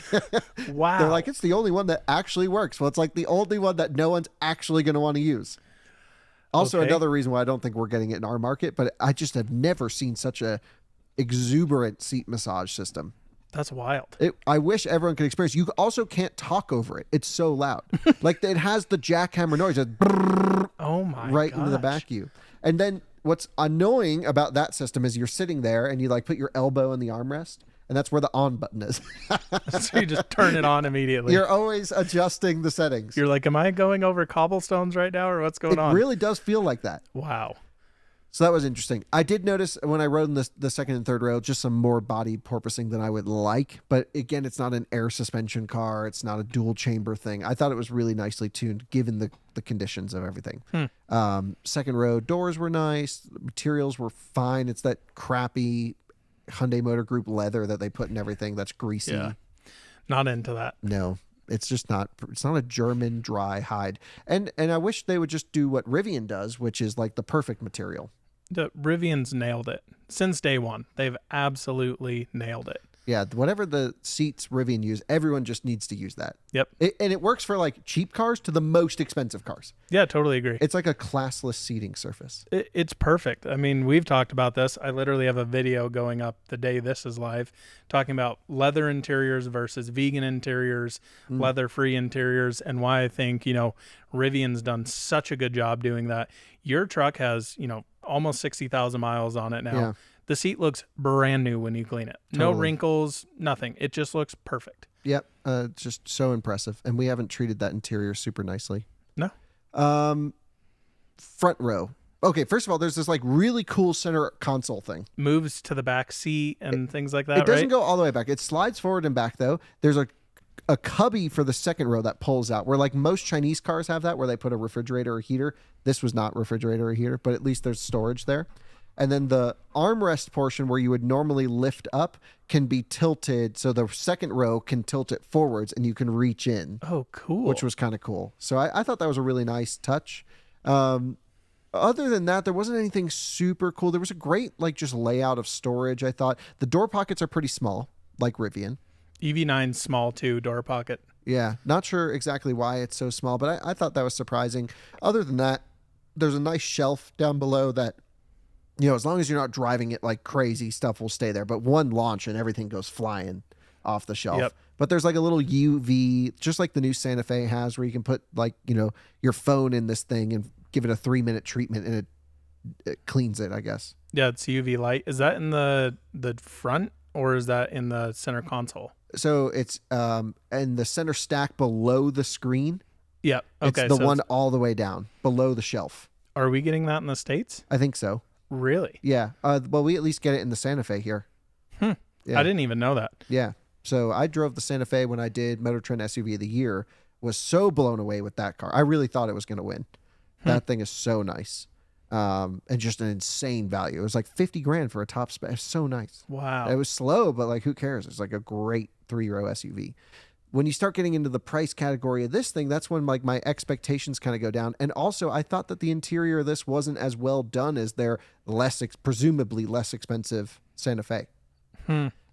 Wow. They're like, it's the only one that actually works. Well, it's like the only one that no one's actually going to want to use. Also, another reason why I don't think we're getting it in our market, but I just have never seen such a exuberant seat massage system. That's wild. I wish everyone could experience. You also can't talk over it. It's so loud. Like it has the jackhammer noise. Oh my! Right into the back of you. And then what's annoying about that system is you're sitting there and you like put your elbow in the armrest. And that's where the on button is. So you just turn it on immediately. You're always adjusting the settings. You're like, am I going over cobblestones right now or what's going on? It really does feel like that. Wow. So that was interesting. I did notice when I rode in the second and third row, just some more body porpoising than I would like. But again, it's not an air suspension car. It's not a dual chamber thing. I thought it was really nicely tuned given the conditions of everything. Second row doors were nice. Materials were fine. It's that crappy Hyundai Motor Group leather that they put in everything that's greasy. Yeah. Not into that. No. It's just not. It's not a German dry hide. And I wish they would just do what Rivian does, which is like the perfect material. The Rivian's nailed it since day one. They've absolutely nailed it. Yeah, whatever the seats Rivian use, everyone just needs to use that. Yep. And it works for like cheap cars to the most expensive cars. Yeah, totally agree. It's like a classless seating surface. It's perfect. I mean, we've talked about this. I literally have a video going up the day this is live talking about leather interiors versus vegan interiors, leather-free interiors, and why I think, Rivian's done such a good job doing that. Your truck has, almost 60,000 miles on it now. Yeah. The seat looks brand new when you clean it. Totally. No wrinkles, nothing. It just looks perfect. Yep. It's just so impressive. And we haven't treated that interior super nicely. No. Front row. Okay, first of all, there's this like really cool center console thing. Moves to the back seat and things like that, It doesn't right? go all the way back. It slides forward and back, though. There's a cubby for the second row that pulls out, where like most Chinese cars have that, where they put a refrigerator or heater. This was not refrigerator or heater, but at least there's storage there. And then the armrest portion where you would normally lift up can be tilted. So the second row can tilt it forwards and you can reach in. Oh, cool. Which was kind of cool. So I thought that was a really nice touch. Other than that, there wasn't anything super cool. There was a great like just layout of storage, I thought. The door pockets are pretty small, like Rivian. EV9 small too, door pocket. Yeah, not sure exactly why it's so small, but I thought that was surprising. Other than that, there's a nice shelf down below that, as long as you're not driving it like crazy, stuff will stay there. But one launch and everything goes flying off the shelf. Yep. But there's like a little UV, just like the new Santa Fe has, where you can put like, your phone in this thing and give it a 3-minute treatment and it cleans it, I guess. Yeah, it's UV light. Is that in the front or is that in the center console? So it's in the center stack below the screen. Yeah. Okay. It's the one all the way down below the shelf. Are we getting that in the States? I think so. Really? Yeah. Well, we at least get it in the Santa Fe here. Yeah. Yeah. I didn't even know that. Yeah. So I drove the Santa Fe when I did Motor Trend SUV of the Year. Was so blown away with that car. I really thought it was going to win. That thing is so nice. And just an insane value. It was like $50,000 for a top spec. It's so nice. Wow. It was slow, but like who cares? It's like a great 3-row SUV. When you start getting into the price category of this thing, that's when like my expectations kind of go down. And also, I thought that the interior of this wasn't as well done as their presumably less expensive Santa Fe.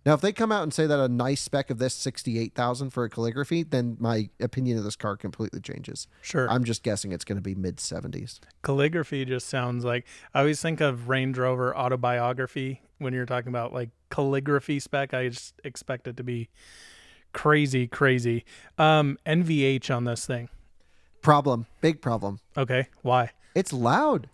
Now, if they come out and say that a nice spec of this $68,000 for a calligraphy, then my opinion of this car completely changes. Sure. I'm just guessing it's going to be mid-70s. Calligraphy just sounds like, I always think of Range Rover Autobiography when you're talking about like calligraphy spec. I just expect it to be crazy. NVH on this thing. Big problem. Okay. Why? It's loud.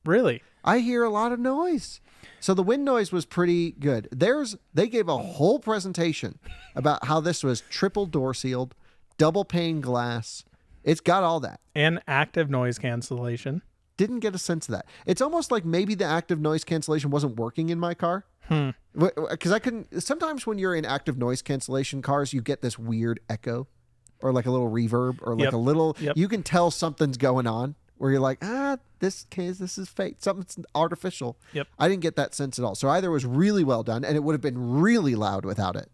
Really? I hear a lot of noise. So the wind noise was pretty good. They gave a whole presentation about how this was triple door sealed, double pane glass. It's got all that. And active noise cancellation. Didn't get a sense of that. It's almost like maybe the active noise cancellation wasn't working in my car. Because I couldn't. Sometimes when you're in active noise cancellation cars, you get this weird echo or like a little reverb or like a little. You can tell something's going on. Where you're like, this is fake. Something's artificial. Yep. I didn't get that sense at all. So either it was really well done and it would have been really loud without it.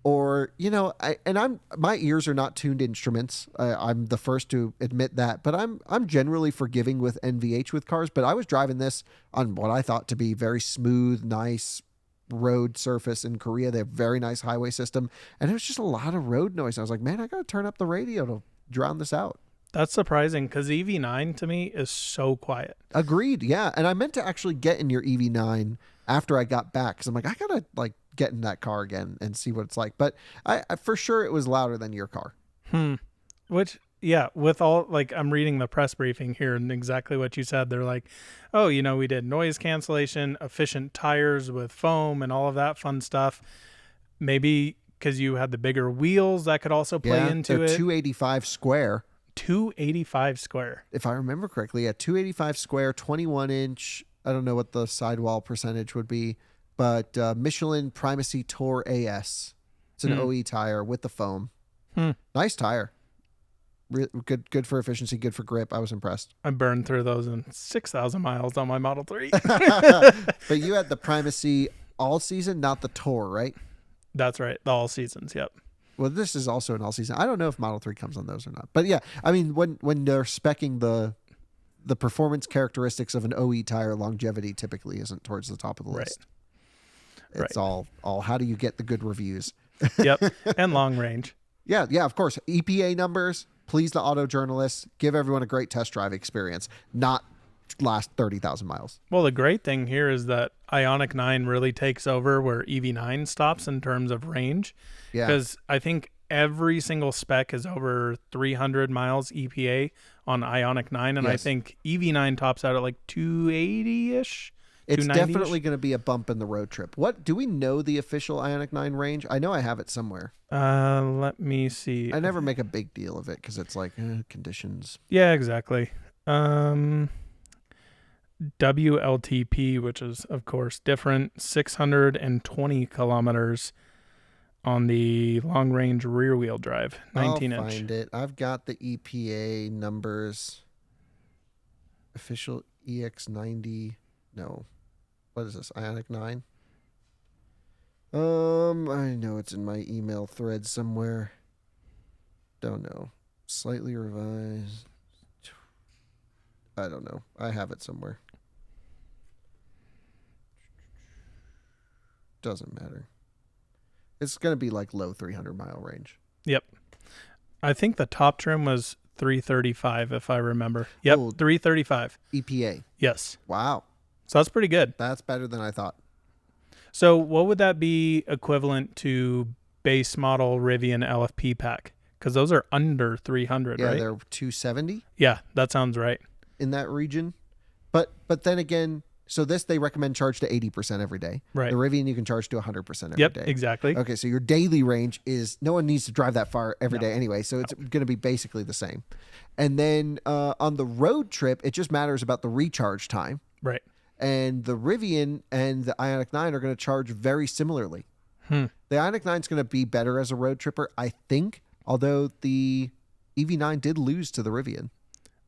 Or, my ears are not tuned instruments. I'm the first to admit that, but I'm generally forgiving with NVH with cars, but I was driving this on what I thought to be very smooth, nice road surface in Korea. They have very nice highway system. And it was just a lot of road noise. I was like, man, I got to turn up the radio to drown this out. That's surprising because EV9 to me is so quiet. Agreed. Yeah. And I meant to actually get in your EV9 after I got back because I'm like, I got to like get in that car again and see what it's like. But I for sure it was louder than your car. Which, yeah, with all like I'm reading the press briefing here and exactly what you said. They're like, oh, we did noise cancellation, efficient tires with foam and all of that fun stuff. Maybe because you had the bigger wheels that could also play into it. 285 square. 285 square. If I remember correctly, 285 square, 21-inch I don't know what the sidewall percentage would be, but Michelin Primacy Tour AS. It's an OE tire with the foam. Nice tire. Good for efficiency, good for grip. I was impressed. I burned through those in 6,000 miles on my Model 3. But you had the Primacy all season, not the Tour, right? That's right. The all seasons. Yep. Well, this is also an all season. I don't know if Model 3 comes on those or not. But yeah, I mean, when they're speccing the performance characteristics of an OE tire, longevity typically isn't towards the top of the list. It's all how do you get the good reviews? Yep. And long range. Yeah, of course. EPA numbers, please the auto journalists, give everyone a great test drive experience, not last 30,000 miles. Well, the great thing here is that Ioniq 9 really takes over where EV9 stops in terms of range. Yeah. Because I think every single spec is over 300 miles EPA on Ioniq 9, and I think EV9 tops out at like 280-ish. It's definitely going to be a bump in the road trip. What do we know the official Ioniq 9 range? I know I have it somewhere. Let me see. I never make a big deal of it because it's like conditions. Yeah, exactly. WLTP, which is of course different, 620 kilometers on the long range rear wheel drive, 19-inch. I'll find it. I've got the EPA numbers. Official EX90. No. What is this? Ioniq 9? I know it's in my email thread somewhere. Don't know. Slightly revised. I don't know. I have it somewhere. Doesn't matter. It's going to be like low 300 mile range. Yep. I think the top trim was 335 if I remember. Yep, 335. EPA. Yes. Wow. So that's pretty good. That's better than I thought. So what would that be equivalent to base model Rivian LFP pack? Because those are under 300, right? Yeah, they're 270. Yeah, that sounds right. In that region. But then again, so this they recommend charge to 80% every day. Right. The Rivian you can charge to 100% every day. Yep, exactly. Okay, so your daily range is, no one needs to drive that far every day anyway, so it's going to be basically the same. And then on the road trip, it just matters about the recharge time. Right. And the Rivian and the Ioniq 9 are going to charge very similarly. The Ioniq 9 is going to be better as a road tripper, I think, although the EV9 did lose to the Rivian.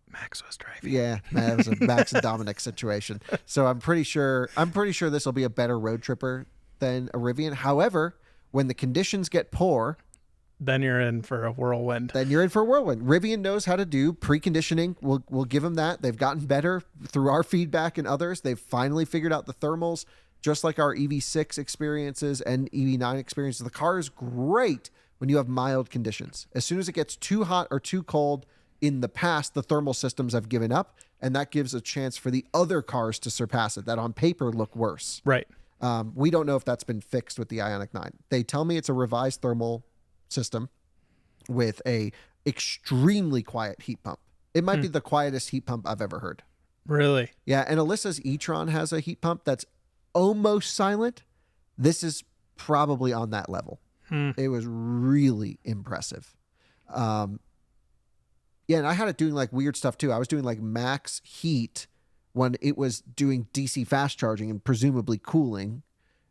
Max was driving. Yeah, that was a Max and Dominic situation. So I'm pretty sure this will be a better road tripper than a Rivian. However, when the conditions get poor, then you're in for a whirlwind. Rivian knows how to do preconditioning. We'll give them that. They've gotten better through our feedback and others. They've finally figured out the thermals, just like our EV6 experiences and EV9 experiences. The car is great when you have mild conditions. As soon as it gets too hot or too cold, in the past, the thermal systems have given up, and that gives a chance for the other cars to surpass it, that on paper look worse. Right. We don't know if that's been fixed with the Ioniq 9. They tell me it's a revised thermal system with a extremely quiet heat pump. It might be the quietest heat pump I've ever heard. Really? Yeah, and Alyssa's e-tron has a heat pump that's almost silent. This is probably on that level. It was really impressive. Yeah, and I had it doing like weird stuff too. I was doing like max heat when it was doing DC fast charging and presumably cooling.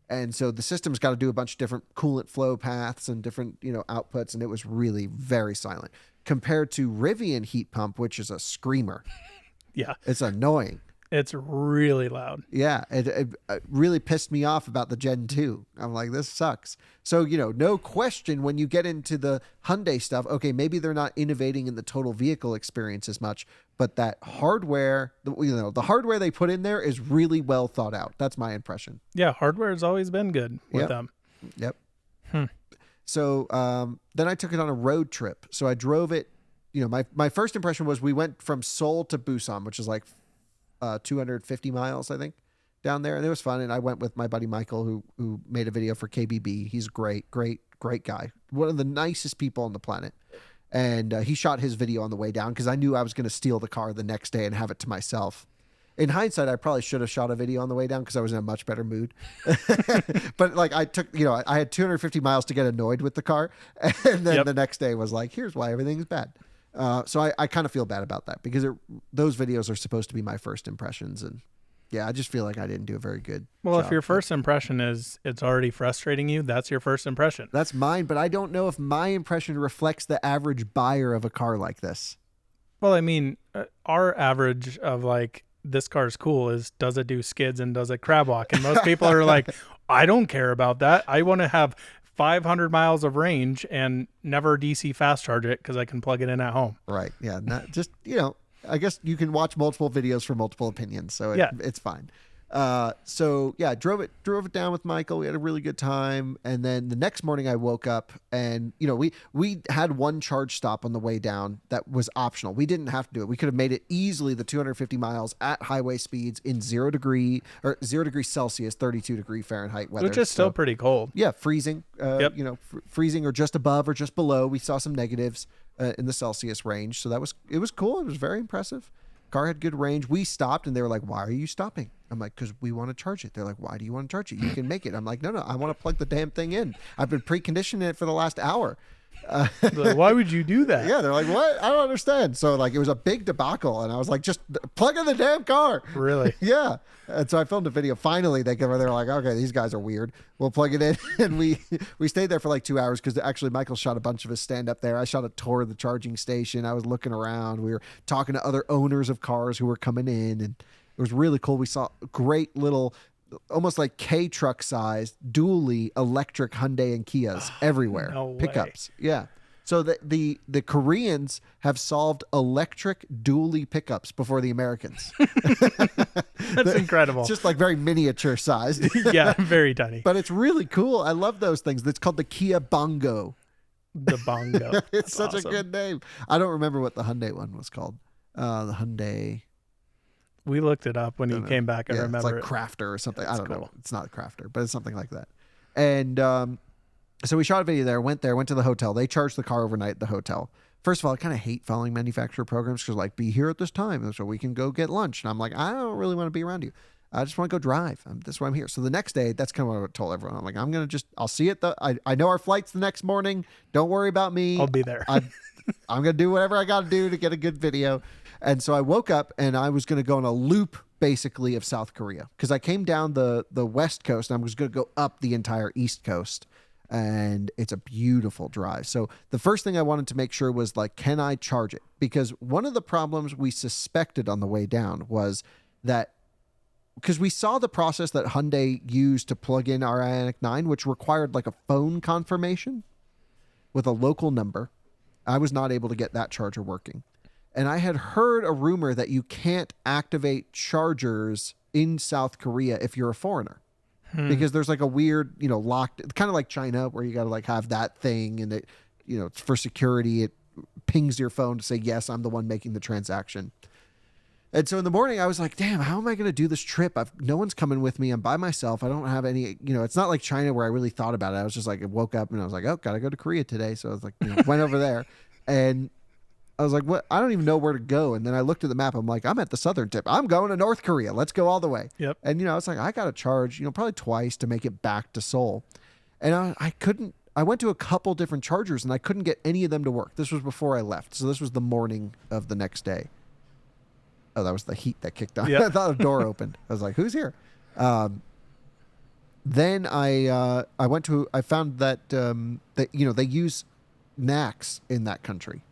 And so the system's got to do a bunch of different coolant flow paths and different, outputs. And it was really very silent compared to Rivian heat pump, which is a screamer. Yeah. It's annoying. It's really loud. Yeah. It really pissed me off about the Gen 2. I'm like, this sucks. So, no question when you get into the Hyundai stuff, okay, maybe they're not innovating in the total vehicle experience as much, but that hardware, the hardware they put in there is really well thought out. That's my impression. Yeah. Hardware has always been good with them. Yep. So then I took it on a road trip. So I drove it, my first impression was we went from Seoul to Busan, which is like 250 miles, I think, down there. And it was fun. And I went with my buddy Michael, who made a video for KBB. He's great guy. One of the nicest people on the planet. And he shot his video on the way down because I knew I was going to steal the car the next day and have it to myself. In hindsight, I probably should have shot a video on the way down because I was in a much better mood. But like I took, I had 250 miles to get annoyed with the car. And then the next day was like, here's why everything's bad. So I kind of feel bad about that because those videos are supposed to be my first impressions. And Yeah, I just feel like I didn't do a very good Well, job. if your first impression is it's already frustrating you, that's your first impression. That's mine, but I don't know if my impression reflects the average buyer of a car like this. Well, I mean, our average of like, this car's cool is, does it do skids and does it crab walk? And most people are like, I don't care about that. I want to have 500 miles of range and never DC fast charge it because I can plug it in at home. Right. Yeah. Not just, I guess you can watch multiple videos for multiple opinions. So it's fine. So yeah, drove it down with Michael. We had a really good time. And then the next morning I woke up and, we had one charge stop on the way down that was optional. We didn't have to do it. We could have made it easily the 250 miles at highway speeds in 0 degrees Celsius, 32 degree Fahrenheit weather. Which is still pretty cold. Yeah. Freezing, Yep. Freezing or just above or just below. We saw some negatives in the Celsius range. So it was cool. It was very impressive. Car had good range. We stopped and they were like, why are you stopping? I'm like, because we want to charge it. They're like, why do you want to charge it? You can make it. I'm like, no, I want to plug the damn thing in. I've been preconditioning it for the last hour. Like, why would you do that? Yeah, they're like, what? I don't understand. So like, it was a big debacle, and I was like, just plug in the damn car. Really? Yeah. And so I filmed a video. Finally, they're like, okay, these guys are weird. We'll plug it in, and we stayed there for like 2 hours because actually Michael shot a bunch of his stand up there. I shot a tour of the charging station. I was looking around. We were talking to other owners of cars who were coming in, and it was really cool. We saw great little, almost like K-truck sized, dually electric Hyundai and Kias everywhere. No way. Pickups. Yeah. So the Koreans have solved electric dually pickups before the Americans. That's incredible. It's just like very miniature sized. Yeah, very tiny. But it's really cool. I love those things. It's called the Kia Bongo. The Bongo. It's That's such awesome. a good name. I don't remember what the Hyundai one was called. The Hyundai. We looked it up when you came back. I Yeah, remember it's like Crafter or something. That's I don't know. cool. It's not Crafter, but it's something like that. And so we shot a video there, went to the hotel. They charged the car overnight at the hotel. First of all, I kind of hate following manufacturer programs because like, be here at this time so we can go get lunch. And I'm like, I don't really want to be around you. I just want to go drive. That's why I'm here. So the next day, that's kind of what I told everyone. I'm like, I'll see it. I know our flight's the next morning. Don't worry about me. I'll be there. I'm going to do whatever I got to do to get a good video. And so I woke up and I was going to go on a loop basically of South Korea because I came down the West Coast and I was going to go up the entire East Coast. And it's a beautiful drive. So the first thing I wanted to make sure was like, can I charge it? Because one of the problems we suspected on the way down was that because we saw the process that Hyundai used to plug in our Ioniq 9, which required like a phone confirmation with a local number. I was not able to get that charger working. And I had heard a rumor that you can't activate chargers in South Korea if you're a foreigner. Because there's like a weird, locked, kind of like China where you got to like have that thing and it, for security, it pings your phone to say, yes, I'm the one making the transaction. And so in the morning I was like, damn, how am I going to do this trip? No one's coming with me. I'm by myself. I don't have any, it's not like China where I really thought about it. I was just like, I woke up and I was like, oh, got to go to Korea today. So I was like, went over there and I was like, what? I don't even know where to go. And then I looked at the map. I'm like, I'm at the southern tip. I'm going to North Korea. Let's go all the way. Yep. And, it's like, I got to charge, probably twice to make it back to Seoul. And I couldn't, I went to a couple different chargers and I couldn't get any of them to work. This was before I left. So this was the morning of the next day. Oh, that was the heat that kicked on. Yep. I thought a door opened. I was like, who's here? Then I found that, they use NACS in that country.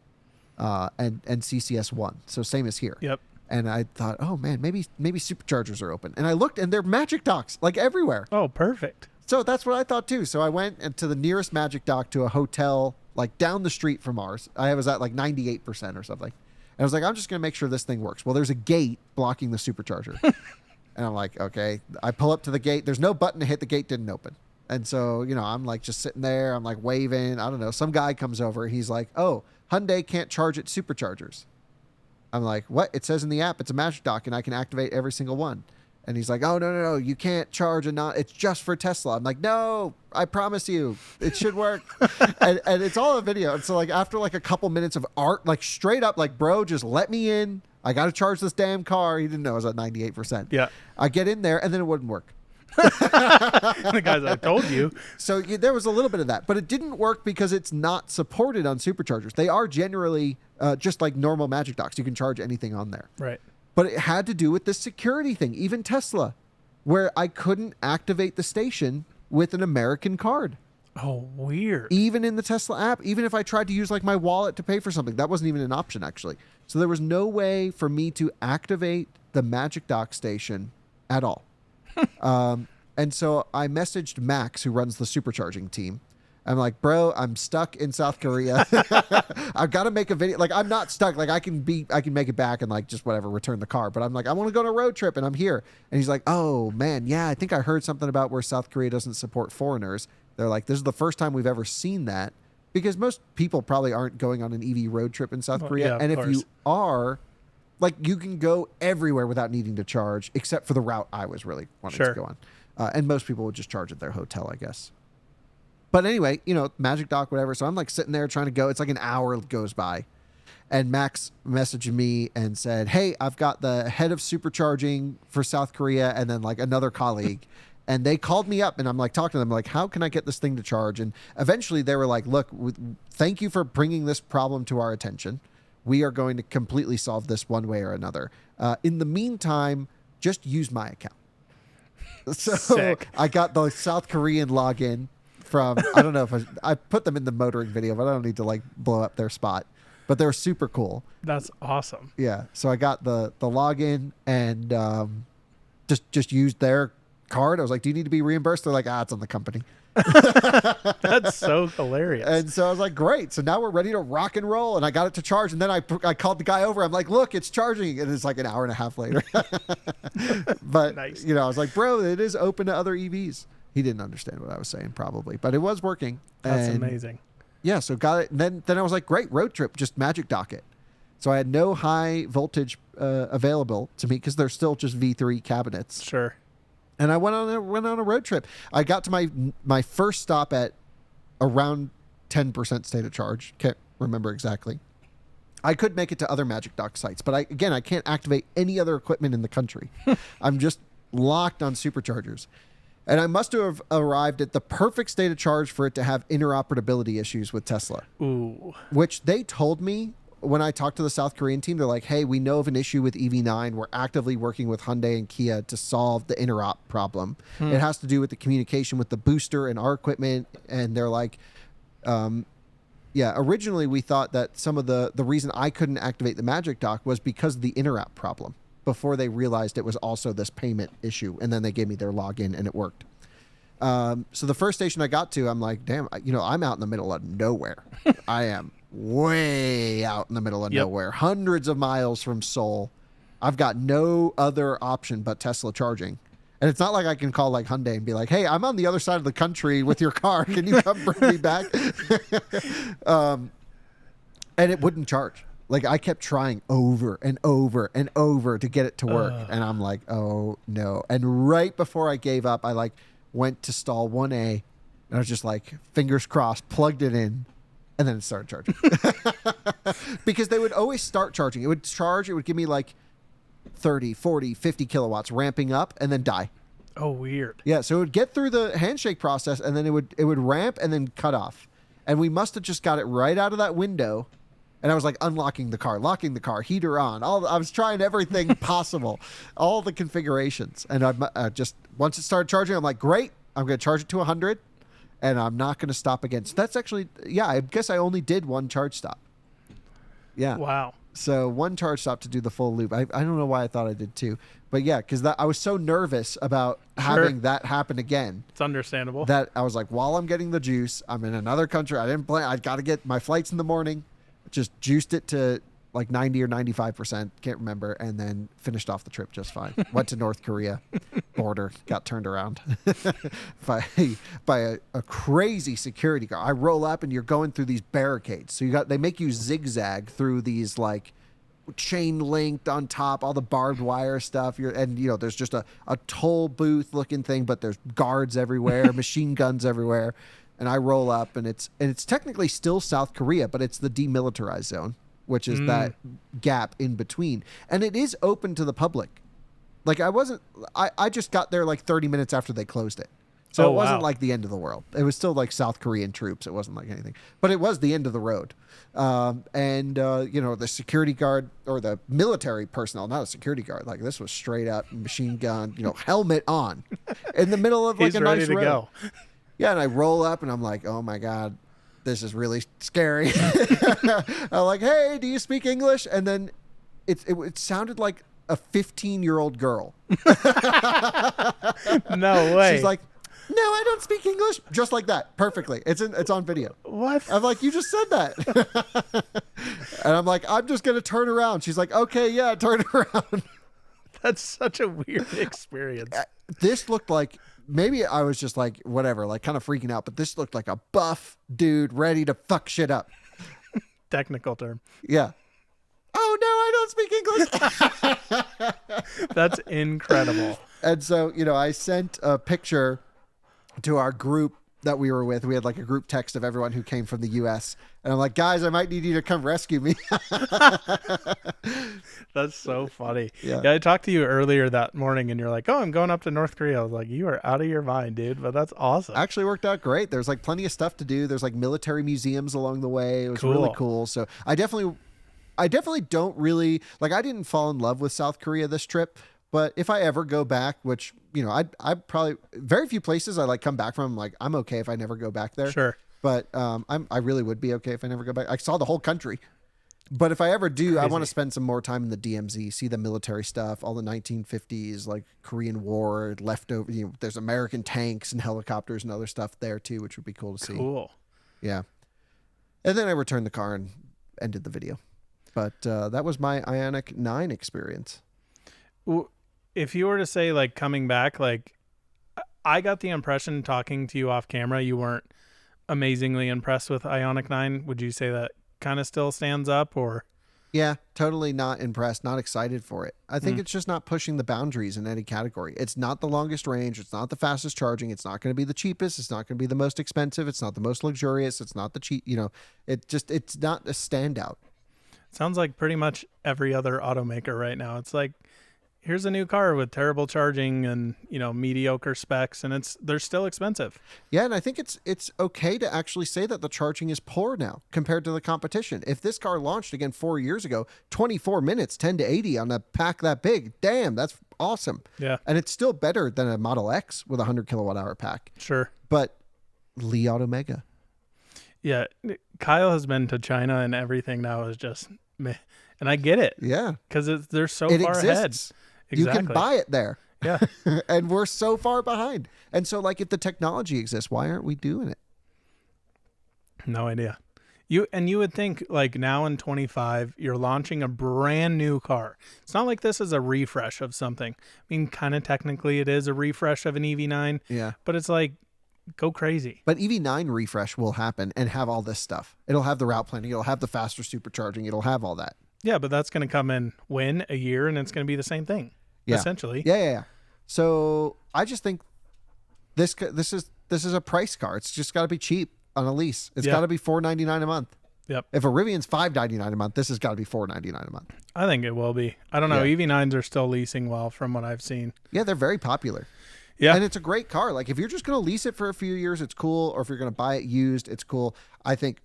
And CCS1. So same as here. Yep. And I thought, oh man, maybe superchargers are open. And I looked and they're Magic Docks like everywhere. Oh, perfect. So that's what I thought too. So I went to the nearest Magic Dock to a hotel like down the street from ours. I was at like 98% or something. And I was like, I'm just going to make sure this thing works. Well, there's a gate blocking the supercharger. And I'm like, okay. I pull up to the gate. There's no button to hit. The gate didn't open. And so, I'm like just sitting there. I'm like waving. I don't know. Some guy comes over. He's like, oh, Hyundai can't charge its superchargers. I'm like, what? It says in the app it's a Magic Dock and I can activate every single one. And he's like, oh, no. You can't charge it's just for Tesla. I'm like, no, I promise you it should work. and it's all a video. And so like after like a couple minutes of art, like straight up, like, bro, just let me in. I got to charge this damn car. He didn't know I was at 98%. Yeah. I get in there and then it wouldn't work. The guys, I told you. So there was a little bit of that, but it didn't work because it's not supported on superchargers. They are generally just like normal Magic Docks. You can charge anything on there. Right. But it had to do with the security thing, even Tesla, where I couldn't activate the station with an American card. Oh, weird. Even in the Tesla app, even if I tried to use like my wallet to pay for something, that wasn't even an option actually. So there was no way for me to activate the Magic Dock station at all. And so I messaged Max, who runs the supercharging team. I'm like, bro, I'm stuck in South Korea. I've got to make a video. Like, I'm not stuck. Like, I can make it back and like just whatever, return the car. But I'm like, I want to go on a road trip and I'm here. And he's like, oh man, yeah, I think I heard something about where South Korea doesn't support foreigners. They're like, this is the first time we've ever seen that, because most people probably aren't going on an EV road trip in South Korea. Yeah, and if course. you are, like, you can go everywhere without needing to charge, except for the route I was really wanting to go on. And most people would just charge at their hotel, I guess. But anyway, you know, Magic Dock, whatever. So I'm like sitting there trying to go. It's like an hour goes by. And Max messaged me and said, hey, I've got the head of supercharging for South Korea and then like another colleague. And they called me up and I'm like talking to them like, how can I get this thing to charge? And eventually they were like, look, thank you for bringing this problem to our attention. We are going to completely solve this one way or another. In the meantime, just use my account. So Sick. I got the South Korean login from, I don't know if I put them in the motoring video, but I don't need to like blow up their spot. But they're super cool. That's awesome. Yeah. So I got the login and just used their card. I was like, do you need to be reimbursed? They're like, it's on the company. That's so hilarious. And so I was like, great. So now we're ready to rock and roll. And I got it to charge. And then I called the guy over. I'm like, look, it's charging. And it's like an hour and a half later. But, Nice. you know, I was like, bro, it is open to other EVs. He didn't understand what I was saying probably, but it was working. That's And amazing. yeah, so got it. And then I was like, great, road trip, just Magic Dock it. So I had no high voltage available to me because they're still just V3 cabinets. Sure. And I went on a road trip. I got to my first stop at around 10% state of charge. Can't remember exactly. I could make it to other Magic Dock sites, but I can't activate any other equipment in the country. I'm just locked on superchargers. And I must have arrived at the perfect state of charge for it to have interoperability issues with Tesla. Ooh. Which they told me when I talked to the South Korean team. They're like, hey, we know of an issue with EV9. We're actively working with Hyundai and Kia to solve the interop problem. It has to do with the communication with the booster and our equipment. And they're like, originally we thought that some of the reason I couldn't activate the Magic Dock was because of the interop problem, before they realized it was also this payment issue. And then they gave me their login and it worked. So the first station I got to, I'm like, damn, I'm out in the middle of nowhere. I am way out in the middle of nowhere, hundreds of miles from Seoul. I've got no other option but Tesla charging. And it's not like I can call like Hyundai and be like, hey, I'm on the other side of the country with your car. Can you come bring me back? And it wouldn't charge. Like, I kept trying over and over and over to get it to work. And I'm like, oh, no. And right before I gave up, I, like, went to stall 1A. And I was just like, fingers crossed, plugged it in. And then it started charging. Because they would always start charging. It would charge. It would give me, like, 30, 40, 50 kilowatts ramping up and then die. Oh, weird. Yeah, so it would get through the handshake process and then it would ramp and then cut off. And we must have just got it right out of that window. And I was like unlocking the car, locking the car, heater on. I was trying everything possible, all the configurations. And I just, once it started charging, I'm like, great, I'm going to charge it to 100 and I'm not going to stop again. So that's actually, I guess I only did one charge stop. Yeah. Wow. So one charge stop to do the full loop. I don't know why I thought I did two. But yeah, because I was so nervous about having that happen again. It's understandable. That I was like, while I'm getting the juice, I'm in another country. I didn't plan. I got to get my flights in the morning. Just juiced it to like 90 or 95%. Can't remember. And then finished off the trip just fine. Went to North Korea border. Got turned around by a crazy security guard. I roll up and you're going through these barricades. So they make you zigzag through these like chain linked on top, all the barbed wire stuff. There's just a toll booth looking thing, but there's guards everywhere, machine guns everywhere. And I roll up and it's technically still South Korea, but it's the demilitarized zone, which is that gap in between. And it is open to the public. Like I just got there like 30 minutes after they closed it. So Oh, it wasn't wow. like the end of the world. It was still like South Korean troops. It wasn't like anything, but it was the end of the road. The security guard or the military personnel, not a security guard, like this was straight up machine gun, helmet on in the middle of like He's a ready nice to road. go. Yeah. And I roll up and I'm like, oh my God, this is really scary. I'm like, hey, do you speak English? And then it sounded like a 15-year-old girl. No way. She's like, no, I don't speak English. Just like that. Perfectly. It's on video. What? I'm like, you just said that. And I'm like, I'm just going to turn around. She's like, okay, yeah, turn around. That's such a weird experience. This looked like, maybe I was just like, whatever, like kind of freaking out, but this looked like a buff dude ready to fuck shit up. Technical term. Yeah. Oh, no, I don't speak English. That's incredible. And so, I sent a picture to our group that we were with. We had like a group text of everyone who came from the U.S. And I'm like, guys, I might need you to come rescue me. That's so funny. Yeah. I talked to you earlier that morning and you're like, oh, I'm going up to North Korea. I was like, you are out of your mind, dude. But that's awesome. Actually worked out great. There's like plenty of stuff to do. There's like military museums along the way. It was really cool. So I definitely don't really like, I didn't fall in love with South Korea this trip, but if I ever go back, which, I probably very few places I like come back from. Like, I'm okay if I never go back there. Sure. But I really would be okay if I never go back. I saw the whole country. But if I ever do, I want to spend some more time in the DMZ, see the military stuff, all the 1950s, like Korean War, leftover. There's American tanks and helicopters and other stuff there too, which would be cool to see. Cool. Yeah. And then I returned the car and ended the video. But that was my Ioniq 9 experience. If you were to say like coming back, like I got the impression talking to you off camera, you weren't amazingly impressed with Ioniq 9. Would you say that kind of still stands up or? Yeah, totally not impressed, not excited for it. I think it's just not pushing the boundaries in any category. It's not the longest range. It's not the fastest charging. It's not going to be the cheapest. It's not going to be the most expensive. It's not the most luxurious. It's not the cheap, it's not a standout. Sounds like pretty much every other automaker right now. It's like, here's a new car with terrible charging and, mediocre specs, and they're still expensive. Yeah, and I think it's okay to actually say that the charging is poor now compared to the competition. If this car launched again 4 years ago, 24 minutes, 10 to 80 on a pack that big, damn, that's awesome. Yeah. And it's still better than a Model X with a 100 kilowatt hour pack. Sure. But Lee Automega. Yeah, Kyle has been to China and everything now is just meh. And I get it. Yeah. Because they're so It far exists. ahead. Exactly. You can buy it there. Yeah. And we're so far behind. And so, like, if the technology exists, why aren't we doing it? No idea. You would think like now in 25, you're launching a brand new car. It's not like this is a refresh of something. I mean, kind of technically it is a refresh of an EV9. Yeah. But it's like, go crazy. But EV9 refresh will happen and have all this stuff. It'll have the route planning. It'll have the faster supercharging. It'll have all that. Yeah, but that's going to come in a year and it's going to be the same thing. Yeah. Essentially. Yeah. So I just think this is a price car. It's just got to be cheap on a lease. It's got to be $499 a month. Yep. If a Rivian's $599 a month, this has got to be $499 a month. I think it will be. I don't know. Yeah. EV9s are still leasing well from what I've seen. Yeah, they're very popular. Yeah. And it's a great car. Like, if you're just going to lease it for a few years, it's cool. Or if you're going to buy it used, it's cool. I think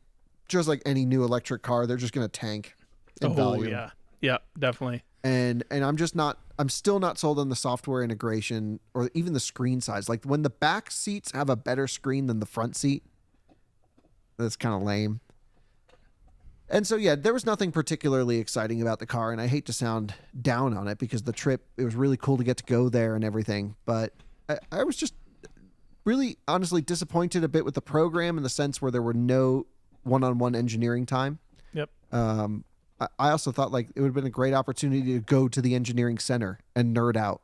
just like any new electric car, they're just going to tank in value. Yeah. Yeah, definitely. And I'm still not sold on the software integration or even the screen size. Like, when the back seats have a better screen than the front seat, that's kind of lame. And so, yeah, there was nothing particularly exciting about the car, and I hate to sound down on it because it was really cool to get to go there and everything, but I was just really honestly disappointed a bit with the program in the sense where there were no one-on-one engineering time. Yep. I also thought like it would have been a great opportunity to go to the engineering center and nerd out.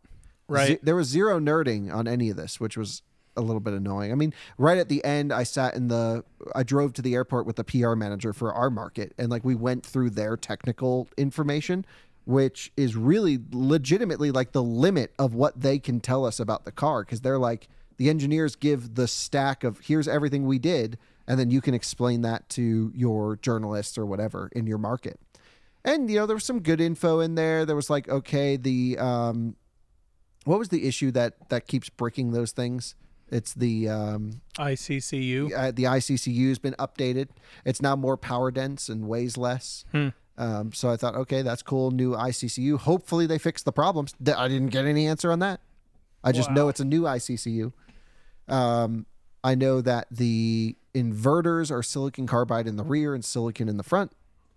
Right. There was zero nerding on any of this, which was a little bit annoying. I mean, right at the end, I drove to the airport with the PR manager for our market, and like we went through their technical information, which is really legitimately like the limit of what they can tell us about the car. Cause they're like, the engineers give the stack of here's everything we did. And then you can explain that to your journalists or whatever in your market. And, there was some good info in there. There was like, okay, what was the issue that keeps bricking those things? It's the ICCU. the ICCU has been updated. It's now more power dense and weighs less. So I thought, okay, that's cool. New ICCU. Hopefully they fix the problems. I didn't get any answer on that. I just know it's a new ICCU. I know that the inverters are silicon carbide in the rear and silicon in the front,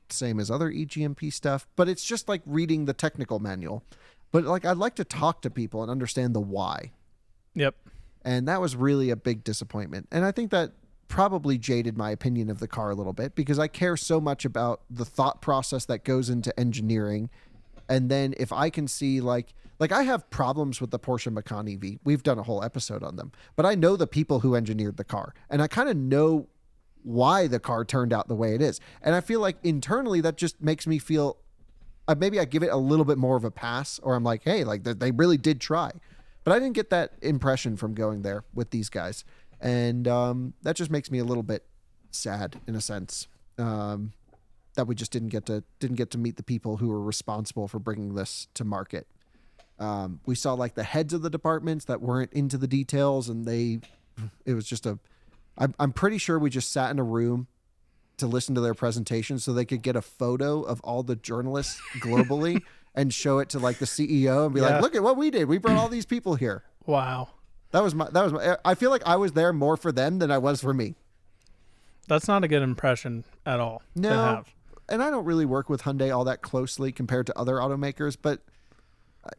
same as other E-GMP stuff. But it's just like reading the technical manual. But like, I'd like to talk to people and understand the why. Yep. And that was really a big disappointment. And I think that probably jaded my opinion of the car a little bit because I care so much about the thought process that goes into engineering. And then if I can see like I have problems with the Porsche Macan EV. We've done a whole episode on them, but I know the people who engineered the car and I kind of know why the car turned out the way it is. And I feel like internally that just makes me feel maybe I give it a little bit more of a pass, or I'm like, hey, like they really did try. But I didn't get that impression from going there with these guys. And that just makes me a little bit sad in a sense that we just didn't get to meet the people who were responsible for bringing this to market. We saw like the heads of the departments that weren't into the details, and it was just I'm pretty sure we just sat in a room to listen to their presentation so they could get a photo of all the journalists globally and show it to like the CEO and be like, look at what we did. We brought all these people here. Wow. That was my, I feel like I was there more for them than I was for me. That's not a good impression at all to have. And I don't really work with Hyundai all that closely compared to other automakers, but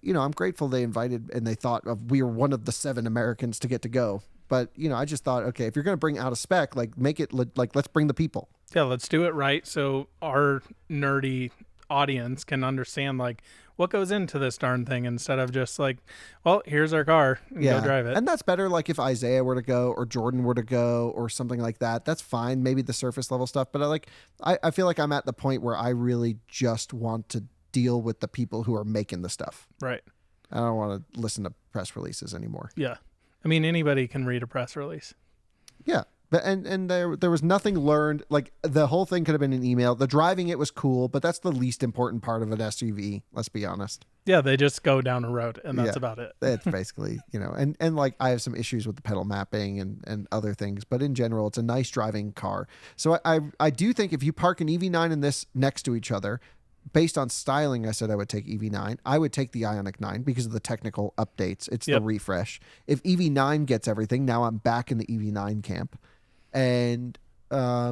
I'm grateful they invited and they thought of we were one of the 7 Americans to get to go. But, I just thought, okay, if you're going to bring out a spec, like make it like, let's bring the people. Yeah, let's do it right so our nerdy audience can understand like what goes into this darn thing instead of just like, well, here's our car, go drive it. And that's better like if Isaiah were to go or Jordan were to go or something like that. That's fine. Maybe the surface level stuff. But I feel like I'm at the point where I really just want to deal with the people who are making the stuff. Right. I don't want to listen to press releases anymore. Yeah. I mean, anybody can read a press release. Yeah. But and there was nothing learned. Like the whole thing could have been an email. The driving it was cool, but that's the least important part of an SUV. Let's be honest. Yeah, they just go down a road and that's about it. It's basically, and like I have some issues with the pedal mapping and other things, but in general, it's a nice driving car. So I do think if you park an EV9 and this next to each other, based on styling, I said I would take EV9. I would take the Ioniq 9 because of the technical updates. It's the refresh. If EV9 gets everything, now I'm back in the EV9 camp. And I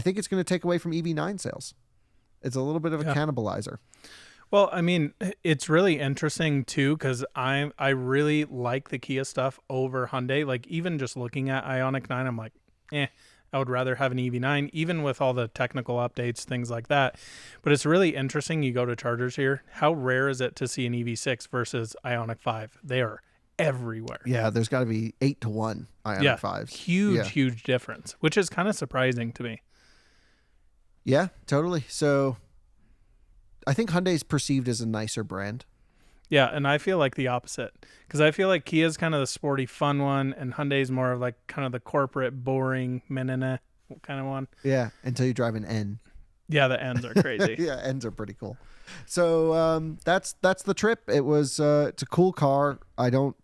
think it's going to take away from EV9 sales. It's a little bit of a cannibalizer. Well, I mean, it's really interesting too because I really like the Kia stuff over Hyundai. Like even just looking at Ioniq 9, I'm like, I would rather have an EV9, even with all the technical updates, things like that. But it's really interesting. You go to chargers here. How rare is it to see an EV6 versus Ioniq 5? They are everywhere. Yeah, there's got to be 8-1 Ioniq 5s. Huge difference, which is kind of surprising to me. Yeah, totally. So I think Hyundai's perceived as a nicer brand. Yeah, and I feel like the opposite because I feel like Kia's kind of the sporty, fun one, and Hyundai's more of like kind of the corporate, boring, menene kind of one. Yeah, until you drive an N. Yeah, the N's are crazy. Yeah, N's are pretty cool. So that's the trip. It was it's a cool car. I don't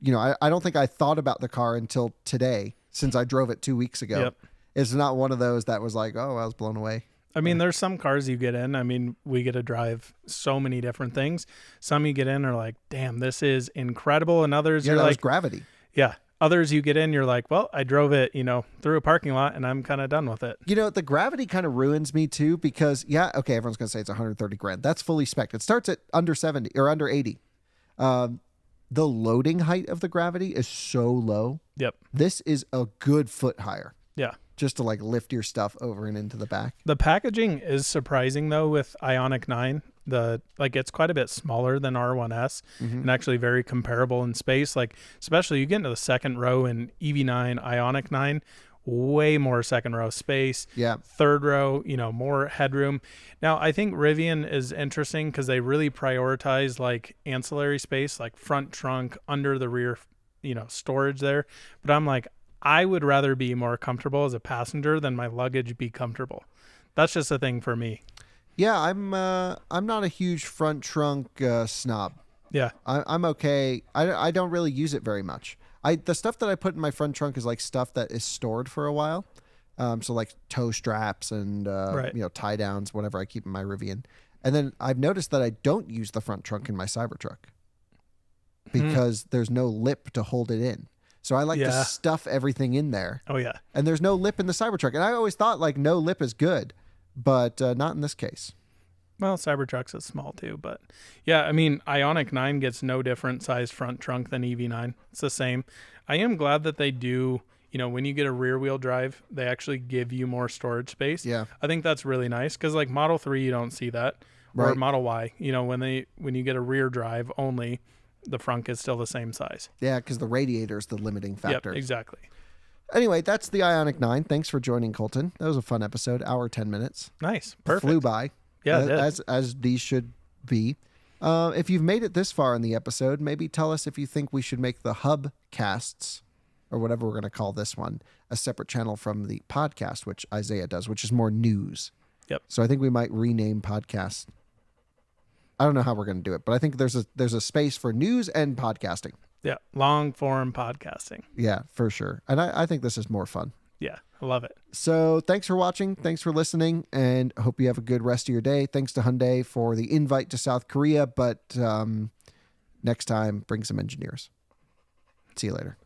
think I thought about the car until today since I drove it 2 weeks ago. Yep. It's not one of those that was like, oh, I was blown away. I mean, there's some cars you get in. I mean, we get to drive so many different things. Some you get in are like, damn, this is incredible. And others you're like gravity. Yeah. Others you get in, you're like, well, I drove it, through a parking lot and I'm kind of done with it. The gravity kind of ruins me too because, everyone's going to say it's 130 grand. That's fully spec'd. It starts at under 70 or under 80. The loading height of the gravity is so low. Yep. This is a good foot higher. Yeah. Just to like lift your stuff over and into the back. The packaging is surprising though with Ioniq 9. It's quite a bit smaller than R1S and actually very comparable in space. Like especially you get into the second row in EV9, Ioniq 9, way more second row space. Yeah. Third row, more headroom. Now I think Rivian is interesting because they really prioritize like ancillary space, like front trunk, under the rear, storage there. But I'm like, I would rather be more comfortable as a passenger than my luggage be comfortable. That's just a thing for me. Yeah, I'm not a huge front trunk snob. Yeah. I'm okay. I don't really use it very much. The stuff that I put in my front trunk is like stuff that is stored for a while. So like toe straps and Right. tie downs, whatever I keep in my Rivian. And then I've noticed that I don't use the front trunk in my Cybertruck because there's no lip to hold it in. So I like to stuff everything in there. Oh yeah. And there's no lip in the Cybertruck. And I always thought like no lip is good, but not in this case. Well, Cybertruck's is small too, but yeah, I mean, Ioniq 9 gets no different size front trunk than EV9. It's the same. I am glad that they do, when you get a rear wheel drive, they actually give you more storage space. Yeah. I think that's really nice because like Model 3, you don't see that. Or Right. Model Y, when you get a rear drive only, the front is still the same size. Yeah, because the radiator is the limiting factor. Yep, exactly. Anyway, that's the Ioniq 9. Thanks for joining, Colton. That was a fun episode. Hour, 10 minutes. Nice. Perfect. Flew by. Yeah, it did. As these should be. If you've made it this far in the episode, maybe tell us if you think we should make the hub casts, or whatever we're going to call this one, a separate channel from the podcast, which Isaiah does, which is more news. Yep. So I think we might rename podcast. I don't know how we're going to do it, but I think there's a space for news and podcasting. Yeah, long form podcasting. Yeah, for sure. And I think this is more fun. Yeah, I love it. So thanks for watching. Thanks for listening. And hope you have a good rest of your day. Thanks to Hyundai for the invite to South Korea. But next time, bring some engineers. See you later.